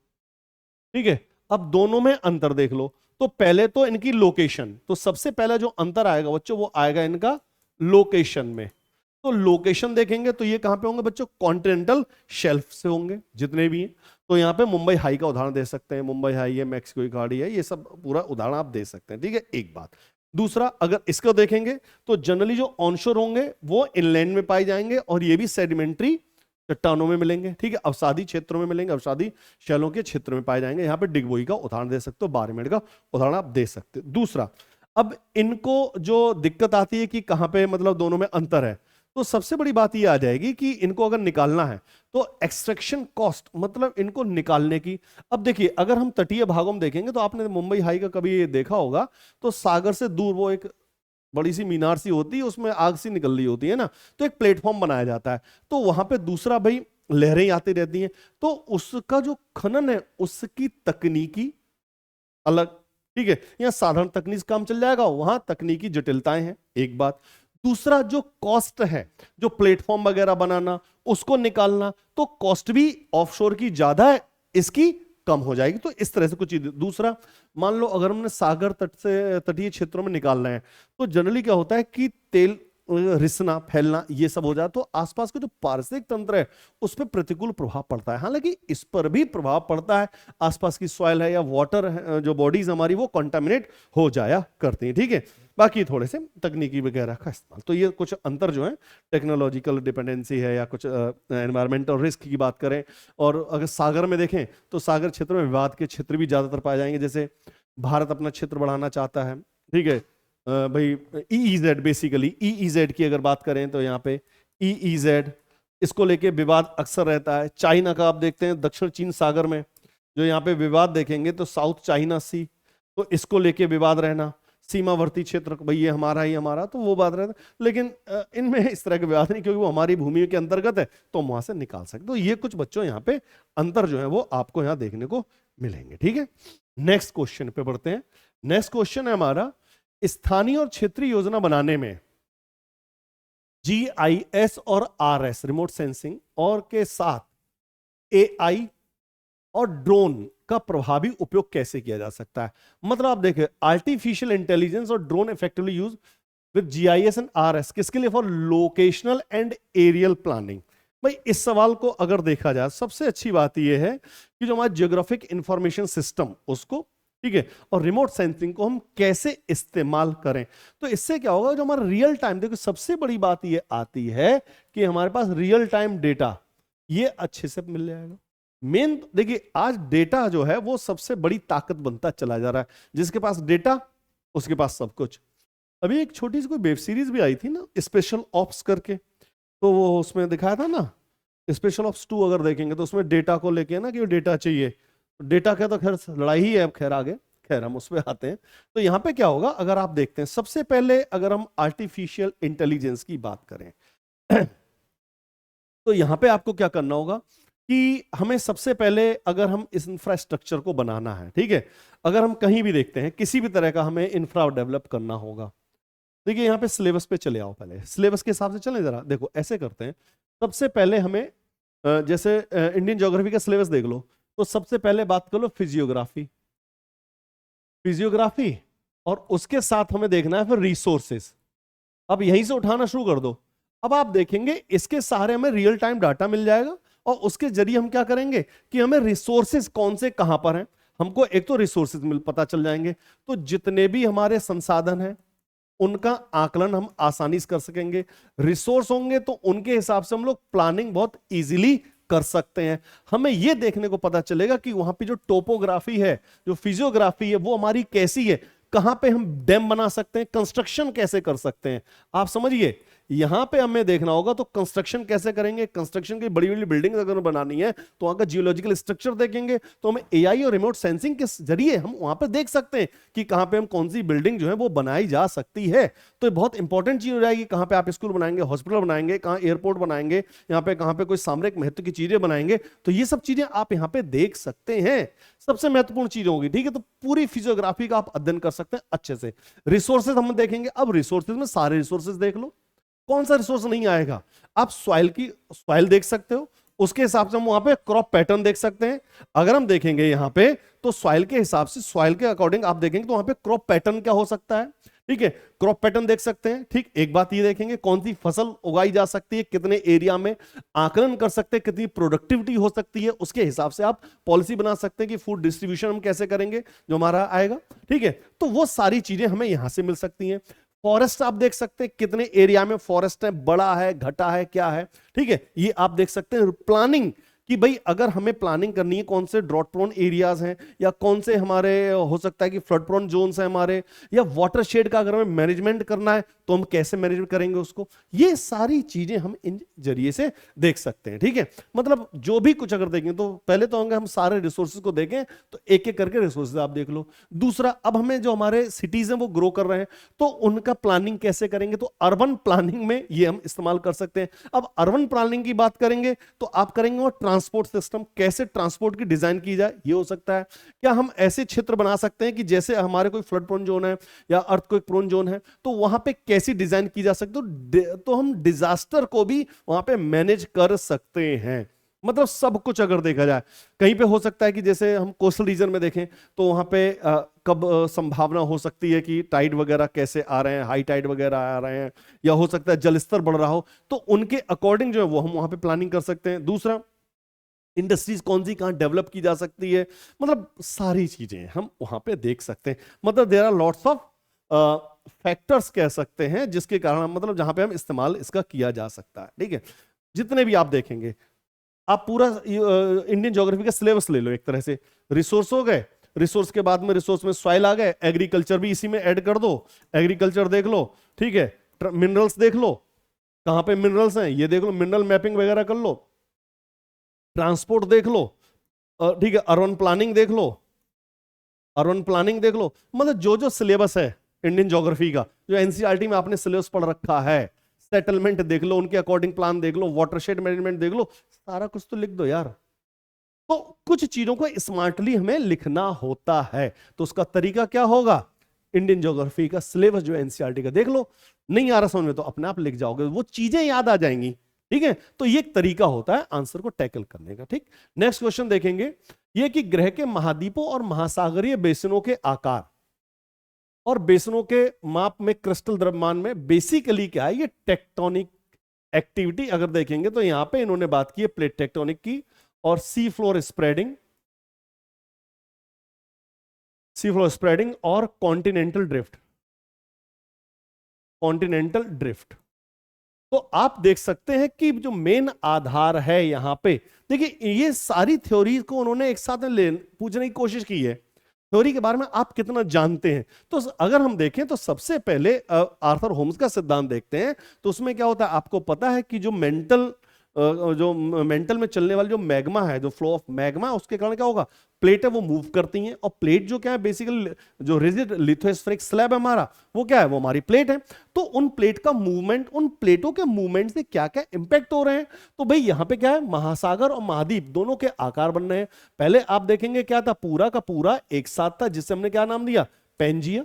ठीक है, अब दोनों में अंतर देख लो। तो पहले तो इनकी लोकेशन, तो सबसे पहला जो अंतर आएगा बच्चों वो आएगा इनका लोकेशन में। तो लोकेशन देखेंगे तो ये कहां पे होंगे बच्चों, कॉन्टिनेंटल शेल्फ से होंगे जितने भी हैं। तो यहां पे मुंबई हाई का उदाहरण दे सकते हैं, मुंबई हाई है, मैक्सिको की खाड़ी है, ये सब पूरा उदाहरण आप दे सकते हैं। ठीक है, एक बात। दूसरा, अगर इसको देखेंगे तो जनरली जो ऑनशोर होंगे वो इनलैंड में पाए जाएंगे और ये भी सेडिमेंट्री चट्टानों में मिलेंगे। ठीक है, अवसादी क्षेत्रों में मिलेंगे, अवसादी शैलों के क्षेत्र में पाए जाएंगे। यहाँ पे डिगबोई का उदाहरण दे सकते हो, बारमेड़ का उदाहरण आप दे सकते हो। दूसरा, अब इनको जो दिक्कत आती है कि कहाँ पे मतलब दोनों में अंतर है, तो सबसे बड़ी बात ये आ जाएगी कि इनको अगर निकालना है तो एक्सट्रैक्शन कॉस्ट, मतलब इनको निकालने की। अब देखिए, अगर हम तटीय भागों में देखेंगे तो आपने मुंबई हाई का कभी देखा होगा, तो सागर से दूर वो एक बड़ी सी मीनार सी होती है, उसमें आग सी निकल रही होती है ना, तो एक प्लेटफॉर्म बनाया जाता है। तो वहां पे दूसरा भाई लहरें आती रहती हैं, तो उसका जो खनन है उसकी तकनीकी अलग। ठीक है, यहाँ साधारण तकनीक काम चल जाएगा, वहां तकनीकी जटिलताएं हैं, एक बात। दूसरा, जो कॉस्ट है, जो प्लेटफॉर्म वगैरह बनाना, उसको निकालना, तो कॉस्ट भी ऑफशोर की ज्यादा है, इसकी कम हो जाएगी। तो इस तरह से कुछ चीज। दूसरा, मान लो अगर हमने सागर तट से तटीय क्षेत्रों में निकालना है, तो जनरली क्या होता है कि तेल रिसना फैलना ये सब हो जाए, तो आसपास का जो पारिस्थितिक तंत्र है उस पर प्रतिकूल प्रभाव पड़ता है। हालांकि इस पर भी प्रभाव पड़ता है, आसपास की सॉइल है या वाटर है, जो बॉडीज हमारी वो कंटामिनेट हो जाया करती हैं। ठीक है, बाकी थोड़े से तकनीकी वगैरह का इस्तेमाल। तो ये कुछ अंतर जो है, टेक्नोलॉजिकल डिपेंडेंसी है या कुछ एनवायरमेंटल रिस्क की बात करें। और अगर सागर में देखें तो सागर क्षेत्र में विवाद के क्षेत्र भी ज्यादातर पाए जाएंगे। जैसे भारत अपना क्षेत्र बढ़ाना चाहता है, ठीक है, भाई EEZ, बेसिकली EEZ की अगर बात करें तो यहाँ पे EEZ, इसको लेके विवाद अक्सर रहता है। चाइना का आप देखते हैं दक्षिण चीन सागर में जो यहाँ पे विवाद देखेंगे तो साउथ चाइना सी, तो इसको लेके विवाद रहना। सीमावर्ती क्षेत्र भाई ये हमारा ही हमारा, तो वो बात रहता है। लेकिन इनमें इस तरह के विवाद नहीं, क्योंकि वो हमारी भूमि के अंतर्गत है, तो हम वहां से निकाल सकते। तो ये कुछ बच्चों यहाँ पे अंतर जो है वो आपको यहाँ देखने को मिलेंगे। ठीक है, नेक्स्ट क्वेश्चन पे बढ़ते हैं। नेक्स्ट क्वेश्चन है हमारा, स्थानीय और क्षेत्रीय योजना बनाने में GIS और RS रिमोट सेंसिंग और के साथ AI और ड्रोन का प्रभावी उपयोग कैसे किया जा सकता है। मतलब आप देखें, आर्टिफिशियल इंटेलिजेंस और drone effectively use with GIS and RS, किसके लिए, for locational and aerial planning. भाई इस सवाल को अगर देखा जाए, सबसे अच्छी बात यह है कि जो हमारा जियोग्राफिक इंफॉर्मेशन सिस्टम उसको, ठीक है, और रिमोट सेंसिंग को हम कैसे इस्तेमाल करें। तो इससे क्या होगा, जो हमारा रियल टाइम, देखो सबसे बड़ी बात ये आती है कि हमारे पास रियल टाइम डेटा ये अच्छे से मिल जाएगा। मेन देखिए, आज डेटा जो है वो सबसे बड़ी ताकत बनता चला जा रहा है। जिसके पास डेटा उसके पास सब कुछ। अभी एक छोटी सी कोई वेब सीरीज भी आई थी ना, स्पेशल ऑप्स करके, तो वो उसमें दिखाया था ना, स्पेशल ऑप्स 2 अगर देखेंगे तो उसमें डेटा को लेके ना कि डेटा चाहिए। डेटा क्या, तो खैर लड़ाई ही है, खैर आगे खैर हम उस पर आते हैं। तो यहाँ पे क्या होगा, अगर आप देखते हैं, सबसे पहले अगर हम आर्टिफिशियल इंटेलिजेंस की बात करें तो यहाँ पे आपको क्या करना होगा कि हमें सबसे पहले, अगर हम इस इंफ्रास्ट्रक्चर को बनाना है, ठीक है, अगर हम कहीं भी देखते हैं किसी भी तरह का हमें इंफ्रा डेवलप करना होगा। देखिए यहाँ पे सिलेबस पे चले आओ, पहले सिलेबस के हिसाब से चलें जरा। देखो ऐसे करते हैं, सबसे पहले हमें जैसे इंडियन ज्योग्राफी का सिलेबस देख लो, तो सबसे पहले बात कर लो फिजियोग्राफी, फिजियोग्राफी, और उसके साथ हमें देखना है फिर रिसोर्सेस। अब यहीं से उठाना शुरू कर दो। अब आप देखेंगे इसके सहारे हमें रियल टाइम डाटा मिल जाएगा, और उसके जरिए हम क्या करेंगे कि हमें रिसोर्सेज कौन से कहां पर हैं, हमको एक तो रिसोर्सेज मिल पता चल जाएंगे। तो जितने भी हमारे संसाधन हैं उनका आकलन हम आसानी से कर सकेंगे। रिसोर्स होंगे तो उनके हिसाब से हम लोग प्लानिंग बहुत इजीली कर सकते हैं। हमें यह देखने को पता चलेगा कि वहां पे जो टोपोग्राफी है, जो फिजियोग्राफी है, वो हमारी कैसी है, कहां पे हम डैम बना सकते हैं, कंस्ट्रक्शन कैसे कर सकते हैं। आप समझिए, यहां पे हमें देखना होगा तो कंस्ट्रक्शन कैसे करेंगे। कंस्ट्रक्शन की बड़ी बड़ी बिल्डिंग अगर बनानी है तो वहां का जियोलॉजिकल स्ट्रक्चर देखेंगे, तो हमें एआई और रिमोट सेंसिंग के जरिए हम वहां पे देख सकते हैं कि कहां पे हम कौन सी बिल्डिंग जो है वो बनाई जा सकती है। तो ये बहुत इंपॉर्टेंट चीज हो जाएगी, कहां पे आप स्कूल बनाएंगे, हॉस्पिटल बनाएंगे, कहां एयरपोर्ट बनाएंगे, यहाँ पे कहां पे कोई सामरिक महत्व की चीजें बनाएंगे, तो ये सब चीजें आप यहाँ पे देख सकते हैं। सबसे महत्वपूर्ण चीज होगी, ठीक है। तो पूरी फिजियोग्राफी का आप अध्ययन कर सकते हैं अच्छे से। रिसोर्सेज हम देखेंगे। अब रिसोर्सेज में सारे रिसोर्सेज देख लो, कौन सा रिसोर्स नहीं आएगा। आप सॉइल देख सकते हो, उसके हिसाब से हम वहां पे क्रॉप पैटर्न देख सकते हैं। अगर हम देखेंगे यहां पे तो सॉइल के हिसाब से, सॉइल के अकॉर्डिंग आप देखेंगे तो वहां पे क्रॉप पैटर्न क्या हो सकता है, ठीक है, क्रॉप पैटर्न देख सकते हैं। ठीक, एक बात ये देखेंगे कौन सी फसल उगाई जा सकती है, कितने एरिया में, आकलन कर सकते हैं कितनी प्रोडक्टिविटी हो सकती है, उसके हिसाब से आप पॉलिसी बना सकते हैं कि फूड डिस्ट्रीब्यूशन हम कैसे करेंगे जो हमारा आएगा, ठीक है। तो वो सारी चीजें हमें यहां से मिल सकती हैं। फॉरेस्ट आप देख सकते हैं कितने एरिया में फॉरेस्ट है, बड़ा है, घटा है, क्या है, ठीक है, ये आप देख सकते हैं। प्लानिंग कि भाई अगर हमें प्लानिंग करनी है कौन से ड्रॉट प्रोन एरियाज हैं, या कौन से हमारे हो सकता है कि फ्लड प्रोन जोन्स हैं हमारे, या वाटर शेड का अगर हमें मैनेजमेंट करना है तो हम कैसे मैनेजमेंट करेंगे उसको, ये सारी चीजें हम इन जरिए से देख सकते हैं, ठीक है। मतलब जो भी कुछ अगर देखें तो पहले तो हम सारे रिसोर्सेज को देखें, तो एक एक करके रिसोर्सेज आप देख लो। दूसरा, अब हमें जो हमारे सिटीज हैं वो ग्रो कर रहे हैं, तो उनका प्लानिंग कैसे करेंगे, तो अर्बन प्लानिंग में ये हम इस्तेमाल कर सकते हैं। अब अर्बन प्लानिंग की बात करेंगे तो आप करेंगे वो ट्रांसपोर्ट सिस्टम, कैसे ट्रांसपोर्ट की डिजाइन की जाए, ये हो सकता है। क्या हम ऐसे क्षेत्र बना सकते हैं कि जैसे हमारे कोई फ्लड प्रोन जोन है या अर्थक्वेक प्रोन जोन है, तो वहां पे कैसी डिजाइन की जा सकती है, तो हम डिजास्टर को भी वहां पे मैनेज कर सकते हैं। मतलब सब कुछ अगर देखा जाए, कहीं पे हो सकता है कि जैसे हम कोस्टल रीजन में देखें तो वहां पे कब संभावना हो सकती है कि टाइड वगैरह कैसे आ रहे हैं, हाई टाइड वगैरह आ रहे हैं, या हो सकता है जल स्तर बढ़ रहा हो, तो उनके अकॉर्डिंग जो है वो हम वहां पे प्लानिंग कर सकते हैं। दूसरा, इंडस्ट्रीज कौन सी कहां डेवलप की जा सकती है, मतलब सारी चीजें हम वहां पे देख सकते हैं। मतलब there are lots of factors कह सकते हैं जिसके कारण मतलब जहां पे हम इस्तेमाल इसका किया जा सकता है, ठीक है। जितने भी आप देखेंगे, आप पूरा इंडियन ज्योग्राफी का सिलेबस ले लो एक तरह से। रिसोर्स हो गए, रिसोर्स के बाद में रिसोर्स में सॉइल आ गए, एग्रीकल्चर भी इसी में ऐड कर दो, एग्रीकल्चर देख लो, ठीक है। मिनरल्स देख लो, कहां पे मिनरल्स हैं ये देख लो, मिनरल मैपिंग वगैरह कर लो। ट्रांसपोर्ट देख लो, ठीक है, अर्बन प्लानिंग देख लो, अर्बन प्लानिंग देख लो। मतलब जो जो सिलेबस है इंडियन ज्योग्राफी का, जो एनसीईआरटी में आपने सिलेबस पढ़ रखा है, सेटलमेंट देख लो, उनके अकॉर्डिंग प्लान देख लो, वाटरशेड मैनेजमेंट देख लो, सारा कुछ तो लिख दो यार। तो कुछ चीजों को स्मार्टली हमें लिखना होता है, तो उसका तरीका क्या होगा, इंडियन ज्योग्राफी का सिलेबस जो एनसीईआरटी का देख लो। नहीं आ रहा समझ में तो अपने आप लिख जाओगे, वो चीजें याद आ जाएंगी, ठीक है। तो ये एक तरीका होता है आंसर को टैकल करने का, ठीक। नेक्स्ट क्वेश्चन देखेंगे, ये कि ग्रह के महाद्वीपों और महासागरीय बेसिनों के आकार और बेसिनों के माप में क्रिस्टल द्रव्यमान में बेसिकली क्या है, ये टेक्टोनिक एक्टिविटी अगर देखेंगे तो यहां पे इन्होंने बात की है प्लेट टेक्टोनिक की और sea floor spreading, sea floor spreading और कॉन्टिनेंटल ड्रिफ्ट, कॉन्टिनेंटल ड्रिफ्ट। तो आप देख सकते हैं कि जो मेन आधार है यहां पे, देखिए ये सारी थ्योरी को उन्होंने एक साथ पूछने की कोशिश की है, थ्योरी के बारे में आप कितना जानते हैं। तो अगर हम देखें तो सबसे पहले आर्थर होम्स का सिद्धांत देखते हैं, तो उसमें क्या होता है, आपको पता है कि जो मेंटल में चलने वाली जो मैग्मा है, जो फ्लो ऑफ मैग्मा, उसके कारण क्या होगा, प्लेट है वो मूव करती हैं, और प्लेट जो क्या है बेसिकली जो रिजिड लिथोस्फेरिक स्लैब है हमारा, वो क्या है, वो हमारी प्लेट है। तो उन प्लेट का मूवमेंट, उन प्लेटों के मूवमेंट से क्या क्या इंपैक्ट हो रहे हैं, तो भाई यहां पे क्या है, महासागर और महाद्वीप दोनों के आकार बन रहे हैं। पहले आप देखेंगे क्या था, पूरा का पूरा एक साथ था, जिससे हमने क्या नाम दिया, पेंजिया,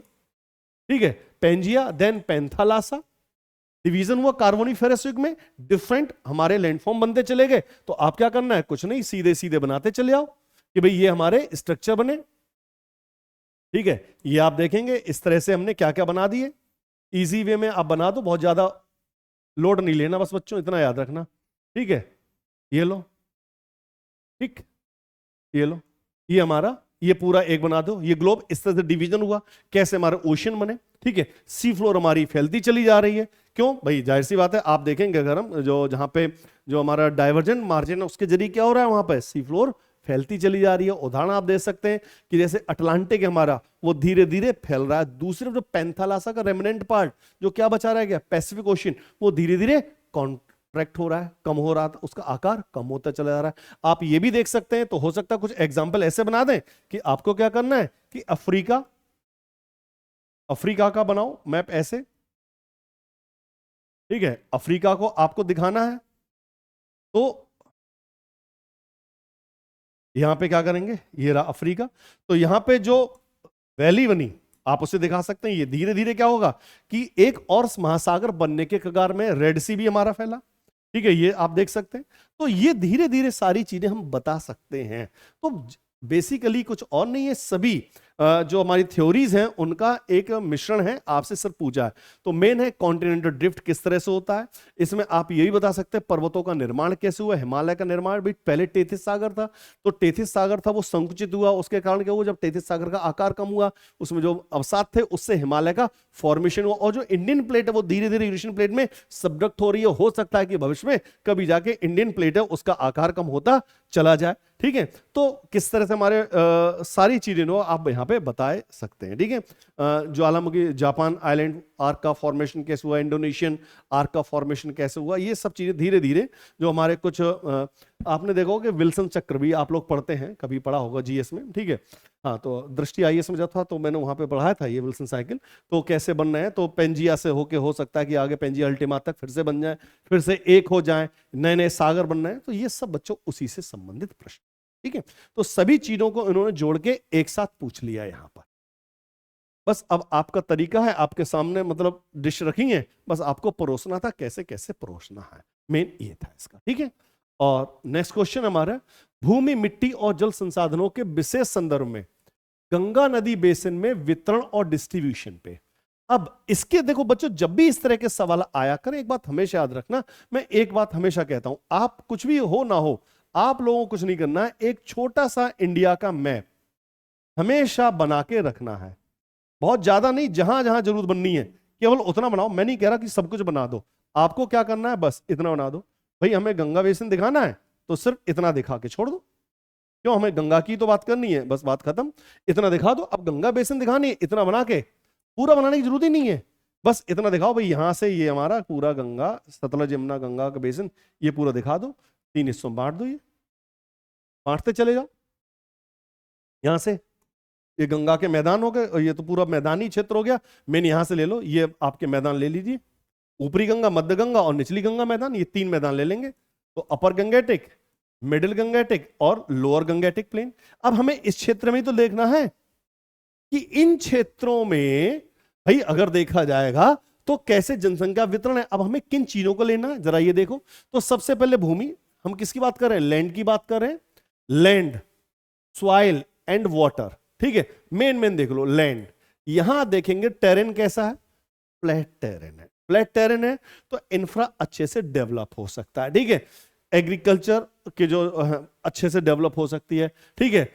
ठीक है, पेंजिया, देन पेंथालासा, डिवीजन हुआ कार्बोनिफेरस युग में, डिफरेंट हमारे लैंडफॉर्म बनते चले गए। तो आप क्या करना है, कुछ नहीं, सीधे सीधे बनाते चले आओ कि भाई ये हमारे स्ट्रक्चर बने। ठीक है, ये आप देखेंगे इस तरह से हमने क्या क्या बना दिए, इजी वे में आप बना दो, बहुत ज्यादा लोड नहीं लेना, बस बच्चों इतना याद रखना। ठीक है, ये लो, ठीक, ये लो, ये हमारा ये पूरा एक बना दो, ये ग्लोब इस तरह से डिवीजन हुआ, कैसे हमारे ओशन बने। ठीक है, सी फ्लोर हमारी फैलती चली जा रही है, क्यों भाई, जाहिर सी बात है, आप देखेंगे अगर हम जो जहां पे जो हमारा डाइवर्जेंट मार्जिन है उसके जरिए क्या हो रहा है, वहां पे सी फ्लोर फैलती चली जा रही है। उदाहरण आप दे सकते हैं कि जैसे अटलांटिक हमारा वो धीरे धीरे फैल रहा है, दूसरे जो पेंथालासा का रेमिनेंट पार्ट जो क्या बचा रह गया, पैसिफिक ओशन, वो धीरे धीरे कॉन्ट्रैक्ट हो रहा है, कम हो रहा था, उसका आकार कम होता चला जा रहा है। आप ये भी देख सकते हैं, तो हो सकता है कुछ एग्जाम्पल ऐसे बना दें कि आपको क्या करना है कि अफ्रीका का बनाओ मैप ऐसे, ठीक है, अफ्रीका को आपको दिखाना है, तो यहां पे क्या करेंगे, ये रहा अफ्रीका, तो यहां पे जो वैली बनी आप उसे दिखा सकते हैं। ये धीरे धीरे क्या होगा कि एक और महासागर बनने के कगार में, रेड सी भी हमारा फैला, ठीक है, ये आप देख सकते हैं। तो ये धीरे धीरे सारी चीजें हम बता सकते हैं। तो बेसिकली कुछ और नहीं है, सभी जो हमारी थ्योरीज हैं उनका एक मिश्रण है। आपसे सर पूछा है तो मेन है कॉन्टिनेंटल ड्रिफ्ट किस तरह से होता है, इसमें आप यही बता सकते हैं पर्वतों का निर्माण कैसे हुआ, हिमालय का निर्माण भी, पहले टेथिस सागर था, तो टेथिस सागर था वो संकुचित हुआ, उसके कारण क्या हुआ, जब टेथिस सागर का आकार कम हुआ, उसमें जो अवसाद थे उससे हिमालय का फॉर्मेशन हुआ, और जो इंडियन प्लेट है वो धीरे धीरे यूरेशियन प्लेट में सबडक्ट हो रही है। हो सकता है कि भविष्य में कभी जाके इंडियन प्लेट है उसका आकार कम होता चला जाए। ठीक है, तो किस तरह से हमारे सारी चीजें आप यहां पे बता सकते हैं। ठीक है, ज्वालामुखी, जापान आइलैंड आर्क का फॉर्मेशन कैसे हुआ, इंडोनेशियन आर्क का फॉर्मेशन कैसे हुआ, ये सब चीजें धीरे धीरे जो हमारे कुछ आपने देखा होगा कि विल्सन चक्र भी आप लोग पढ़ते हैं, कभी पढ़ा होगा जीएस में। ठीक है, हाँ, तो दृष्टि आईएएस में जब था तो मैंने वहां पे पढ़ाया था ये विल्सन साइकिल, तो कैसे बनना है, तो पेंजिया से होके हो सकता है कि आगे पेंजिया अल्टीमा तक फिर से बन जाए, फिर से एक हो जाए, नए नए सागर बनना है, तो ये सब बच्चों उसी से संबंधित प्रश्न। ठीक है, तो सभी चीजों को इन्होंने जोड़ के एक साथ पूछ लिया यहां पर। बस अब आपका तरीका है, आपके सामने मतलब डिश रखी है, बस आपको परोसना था, कैसे कैसे परोसना है, मेन ये था इसका। ठीक है, और नेक्स्ट क्वेश्चन हमारा, भूमि, मिट्टी और जल संसाधनों के विशेष संदर्भ में गंगा नदी बेसिन में वितरण और डिस्ट्रीब्यूशन पे। अब इसके देखो बच्चों, जब भी इस तरह के सवाल आया करें, एक बात हमेशा याद रखना, मैं एक बात हमेशा कहता हूं, आप कुछ भी हो ना हो, आप लोगों को कुछ नहीं करना है, एक छोटा सा इंडिया का मैप हमेशा बना के रखना है, बहुत ज्यादा नहीं, जहां जहां जरूरत बननी है केवल उतना बनाओ। मैं नहीं कह रहा कि सब कुछ बना दो, आपको क्या करना है बस इतना बना दो, भाई हमें गंगा बेसिन दिखाना है तो सिर्फ इतना दिखा के छोड़ दो, क्यों, हमें गंगा की तो बात करनी है, बस बात खत्म, इतना दिखा दो। अब गंगा बेसिन दिखानी है, इतना बना के, पूरा बनाने की जरूरत ही नहीं है, बस इतना दिखाओ भाई, यहां से ये हमारा पूरा गंगा, सतलज यमुना गंगा का बेसिन, ये पूरा दिखा दो, 3 हिस्सों में बांट दो, ये बांटते चले जाओ। यहां से ये गंगा के मैदान हो गए, और ये तो पूरा मैदानी क्षेत्र हो गया, मेन यहां से ले लो, ये आपके मैदान ले लीजिए, ऊपरी गंगा, मध्य गंगा और निचली गंगा मैदान, ये 3 मैदान ले लेंगे, तो अपर गंगेटिक, मिडिल गंगेटिक और लोअर गंगेटिक प्लेन। अब हमें इस क्षेत्र में तो देखना है कि इन क्षेत्रों में भाई अगर देखा जाएगा तो कैसे जनसंख्या वितरण है। अब हमें किन चीजों को लेना है जरा ये देखो, तो सबसे पहले भूमि, हम किसकी बात कर रहे हैं, लैंड की बात कर रहे हैं, लैंड, सॉइल एंड वाटर। ठीक है, मेन देख लो, लैंड, यहां देखेंगे टेरेन कैसा है, फ्लैट टेरेन है, फ्लैट टेरेन है तो इंफ्रा अच्छे से डेवलप हो सकता है। ठीक है, एग्रीकल्चर के जो अच्छे से डेवलप हो सकती है। ठीक है,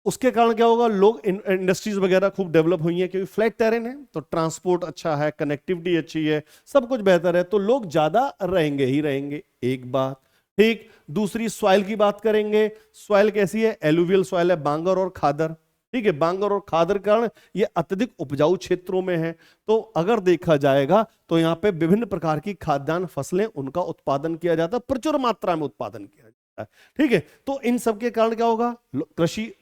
उसके कारण क्या होगा, लोग इंडस्ट्रीज वगैरह खूब डेवलप हुई हैं, क्योंकि फ्लैट टेरेन है तो ट्रांसपोर्ट अच्छा है, कनेक्टिविटी अच्छी है, सब कुछ बेहतर है, तो लोग ज्यादा रहेंगे ही रहेंगे, एक बात। ठीक, दूसरी सॉइल की बात करेंगे, सॉइल कैसी है, एलुवियल सॉइल है, बांगर और खादर। ठीक है, बांगर और खादर कारण ये अत्यधिक उपजाऊ क्षेत्रों में है, तो अगर देखा जाएगा तो यहाँ पे विभिन्न प्रकार की खाद्यान्न फसलें उनका उत्पादन किया जाता है, प्रचुर मात्रा में उत्पादन किया जाता है। ठीक है, तो इन सब के कारण क्या होगा, कृषि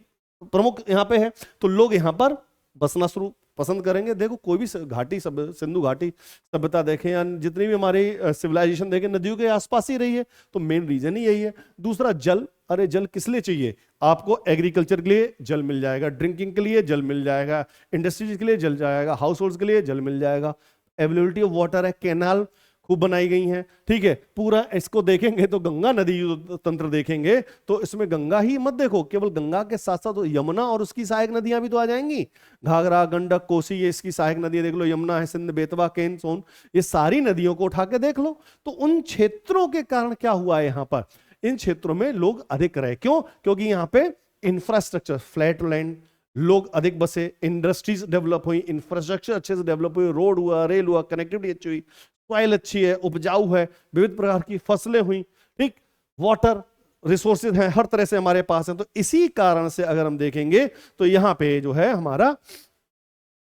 प्रमुख यहाँ पे है, तो लोग यहाँ पर बसना शुरू पसंद करेंगे। देखो कोई भी घाटी, सिंधु घाटी सभ्यता देखें या जितनी भी हमारी सिविलाइजेशन देखें, नदियों के आसपास ही रही है, तो मेन रीजन ही यही है। दूसरा जल, अरे जल किस लिए चाहिए आपको, एग्रीकल्चर के लिए जल मिल जाएगा, ड्रिंकिंग के लिए जल मिल जाएगा, इंडस्ट्रीज के लिए जल जाएगा, हाउस होल्ड के लिए जल मिल जाएगा, अवेलेबिलिटी ऑफ वाटर है, कैनाल खूब बनाई गई हैं, ठीक है। पूरा इसको देखेंगे तो गंगा नदी तंत्र देखेंगे तो इसमें गंगा ही मत देखो, केवल गंगा के साथ साथ यमुना और उसकी सहायक नदियां भी तो आ जाएंगी। घाघरा, गंडक, कोसी, ये इसकी सहायक नदियां देख लो, यमुना है, सिंध, बेतवा, केन, सोन, ये सारी नदियों को उठा के देख लो। तो उन क्षेत्रों के कारण क्या हुआ है, यहां पर इन क्षेत्रों में लोग अधिक रहे। क्यों? क्योंकि यहां पे इंफ्रास्ट्रक्चर, फ्लैट लैंड, लोग अधिक बसे, इंडस्ट्रीज डेवलप हुई, इंफ्रास्ट्रक्चर अच्छे से डेवलप हुई, रोड हुआ, रेल हुआ, कनेक्टिविटी अच्छी हुई, सॉइल अच्छी है, उपजाऊ है, विविध प्रकार की फसलें हुई, ठीक, वाटर रिसोर्सेज हैं, हर तरह से हमारे पास हैं। तो इसी कारण से अगर हम देखेंगे तो यहां पे जो है हमारा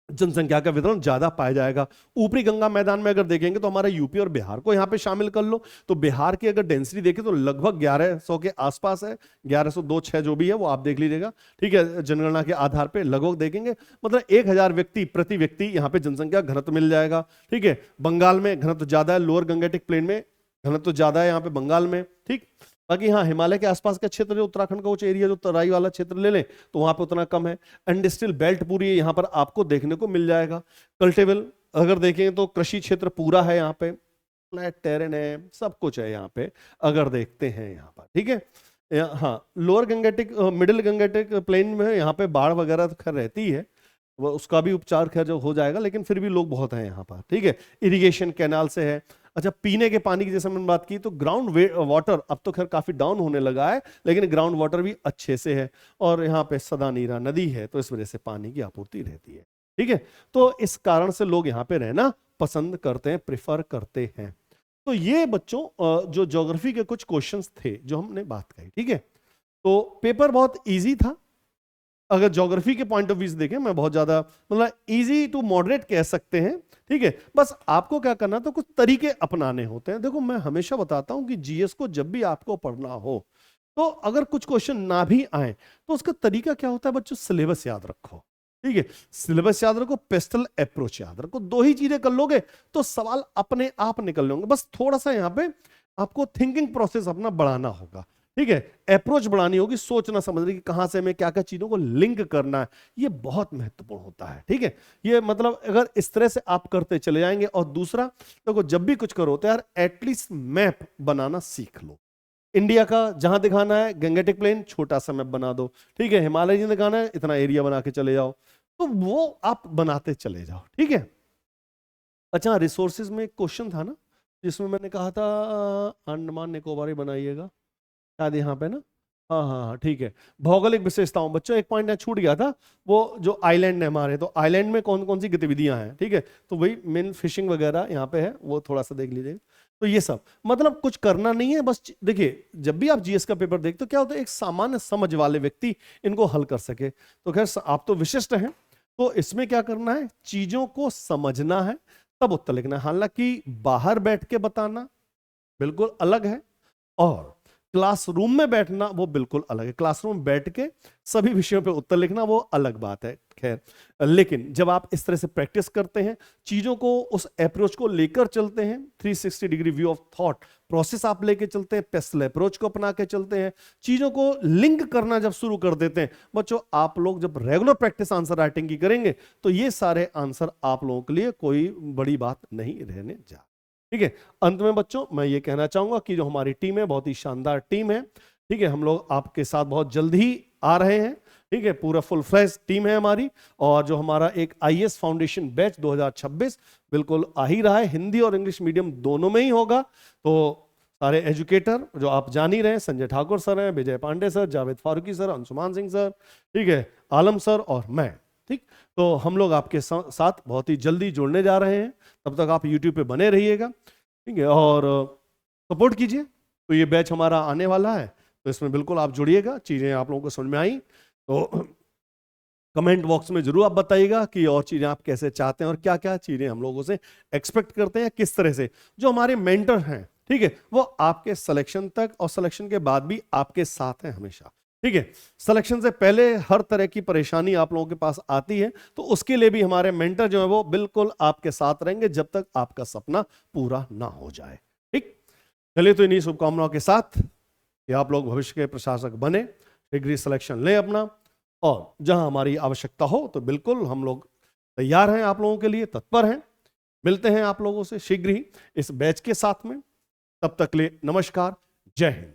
जनसंख्या का वितरण ज्यादा पाया जाएगा। ऊपरी गंगा मैदान में अगर देखेंगे तो हमारा यूपी और बिहार को यहां पे शामिल कर लो, तो बिहार की अगर डेंसिटी देखें तो लगभग 1100 के आसपास है, 1102-6 जो भी है वो आप देख लीजिएगा, ठीक है। जनगणना के आधार पे लगभग देखेंगे, मतलब 1000 व्यक्ति प्रति व्यक्ति यहां पे जनसंख्या घनत्व मिल जाएगा, ठीक है। बंगाल में घनत्व ज्यादा है, लोअर गंगेटिक प्लेन में घनत्व ज्यादा है यहाँ पे बंगाल में, ठीक। बाकी हाँ, हिमालय के आसपास का क्षेत्र, जो उत्तराखंड का कुछ एरिया, जो तराई वाला क्षेत्र ले लें तो वहां पे उतना कम है। इंडस्ट्रियल बेल्ट पूरी यहाँ पर आपको देखने को मिल जाएगा। कल्टेबल अगर देखें तो कृषि क्षेत्र पूरा है, यहाँ पे फ्लैट टेरेन है, सब कुछ है यहाँ पे अगर देखते हैं यहाँ पर, ठीक है। हाँ, lower Gangetic, middle Gangetic plain में यहाँ पे बाढ़ वगैरह तो खैर रहती है, वो उसका भी उपचार खैर जो हो जाएगा, लेकिन फिर भी लोग बहुत हैं यहाँ पर, ठीक है। इरिगेशन कैनाल से है। अच्छा, पीने के पानी की जैसे मैंने बात की तो ग्राउंड वाटर अब तो खैर काफी डाउन होने लगा है, लेकिन ग्राउंड वाटर भी अच्छे से है, और यहाँ पे सदा नीरा नदी है, तो इस वजह से पानी की आपूर्ति रहती है, ठीक है। तो इस कारण से लोग यहाँ पे रहना पसंद करते हैं, प्रिफर करते हैं। तो ये बच्चों जो ज्योग्राफी के कुछ क्वेश्चंस थे जो हमने बात कही, ठीक है। तो पेपर बहुत ईजी था अगर ज्योग्राफी के पॉइंट ऑफ व्यू से देखें, मैं बहुत ज्यादा मतलब इजी टू मॉडरेट कह सकते हैं, ठीक है। बस आपको क्या करना, तो कुछ तरीके अपनाने होते हैं। देखो, मैं हमेशा बताता हूं कि जीएस को जब भी आपको पढ़ना हो तो अगर कुछ क्वेश्चन ना भी आए तो उसका तरीका क्या होता है बच्चों, सिलेबस याद रखो, ठीक है। सिलेबस याद रखो, पेस्टल अप्रोच याद रखो, दो ही चीजें कर लोगे तो सवाल अपने आप निकल लेंगे। बस थोड़ा सा यहां पे आपको थिंकिंग प्रोसेस अपना बढ़ाना होगा, ठीक है। अप्रोच बढ़ानी होगी, सोचना समझना कि कहां से हमें क्या क्या चीजों को लिंक करना है, ये बहुत महत्वपूर्ण होता है, ठीक है। ये मतलब अगर इस तरह से आप करते चले जाएंगे। और दूसरा, देखो जब भी कुछ करो तो यार एटलीस्ट मैप बनाना सीख लो। इंडिया का जहां दिखाना है गंगेटिक प्लेन, छोटा सा मैप बना दो, ठीक है। हिमालय जी दिखाना है, इतना एरिया बना के चले जाओ, तो वो आप बनाते चले जाओ, ठीक है। अच्छा, रिसोर्सेज में एक क्वेश्चन था ना जिसमें मैंने कहा था अंडमान निकोबार ही बनाइएगा, शायद यहाँ पे ना, हाँ हाँ हाँ, ठीक है। भौगोलिक विशेषताओं, बच्चों एक पॉइंट छूट गया था, वो जो आइलैंड है हमारे, तो आइलैंड में कौन कौन सी गतिविधियां हैं, ठीक है। तो वही मेन फिशिंग वगैरह यहाँ पे है, वो थोड़ा सा देख लीजिए। तो ये सब मतलब कुछ करना नहीं है, बस देखिए जब भी आप जीएस का पेपर देखते हो क्या होता है, एक सामान्य समझ वाले व्यक्ति इनको हल कर सके। तो खैर आप तो विशिष्ट हैं, तो इसमें क्या करना है, चीजों को समझना है तब उत्तर लिखना है। हालांकि बाहर बैठ के बताना बिल्कुल अलग है और क्लासरूम में बैठना वो बिल्कुल अलग है। क्लासरूम में बैठ के सभी विषयों पे उत्तर लिखना वो अलग बात है, खैर। लेकिन जब आप इस तरह से प्रैक्टिस करते हैं, चीजों को उस अप्रोच को लेकर चलते हैं, 360 degree view of thought process आप लेके चलते हैं, पेस्टल अप्रोच को अपना के चलते हैं, चीजों को लिंक करना जब शुरू कर देते हैं बच्चों, आप लोग जब रेगुलर प्रैक्टिस आंसर राइटिंग की करेंगे तो ये सारे आंसर आप लोगों के लिए कोई बड़ी बात नहीं रहने जा, ठीक है। अंत में बच्चों मैं ये कहना चाहूंगा कि जो हमारी टीम है बहुत ही शानदार टीम है, ठीक है। हम लोग आपके साथ बहुत जल्द ही आ रहे हैं, ठीक है। पूरा फुल फ्लैश टीम है हमारी, और जो हमारा एक आईएएस फाउंडेशन बैच 2026 बिल्कुल आ ही रहा है, हिंदी और इंग्लिश मीडियम दोनों में ही होगा। तो सारे एजुकेटर जो आप जान ही रहे हैं, संजय ठाकुर सर हैं, Vijay Pandey sir, Javed Farooqui sir, Anshuman Singh sir, ठीक है, आलम सर और मैं, ठीक। तो हम लोग आपके साथ बहुत ही जल्दी जुड़ने जा रहे हैं, तब तक आप YouTube पे बने रहिएगा, ठीक है, और सपोर्ट कीजिए। तो ये बैच हमारा आने वाला है, तो इसमें बिल्कुल आप जुड़िएगा। चीज़ें आप लोगों को समझ में आई तो कमेंट बॉक्स में जरूर आप बताइएगा कि और चीज़ें आप कैसे चाहते हैं और क्या क्या चीज़ें हम लोगों से एक्सपेक्ट करते हैं, किस तरह से जो हमारे मेंटर हैं, ठीक है, वो आपके सिलेक्शन तक और सिलेक्शन के बाद भी आपके साथ हैं हमेशा, ठीक है। सिलेक्शन से पहले हर तरह की परेशानी आप लोगों के पास आती है, तो उसके लिए भी हमारे मेंटर जो है वो बिल्कुल आपके साथ रहेंगे जब तक आपका सपना पूरा ना हो जाए, ठीक। चलिए, तो इन्हीं शुभकामनाओं के साथ कि आप लोग भविष्य के प्रशासक बने, डिग्री सिलेक्शन लें अपना, और जहां हमारी आवश्यकता हो तो बिल्कुल हम लोग तैयार हैं, आप लोगों के लिए तत्पर हैं। मिलते हैं आप लोगों से शीघ्र ही इस बैच के साथ में। तब तक ले नमस्कार, जय हिंद।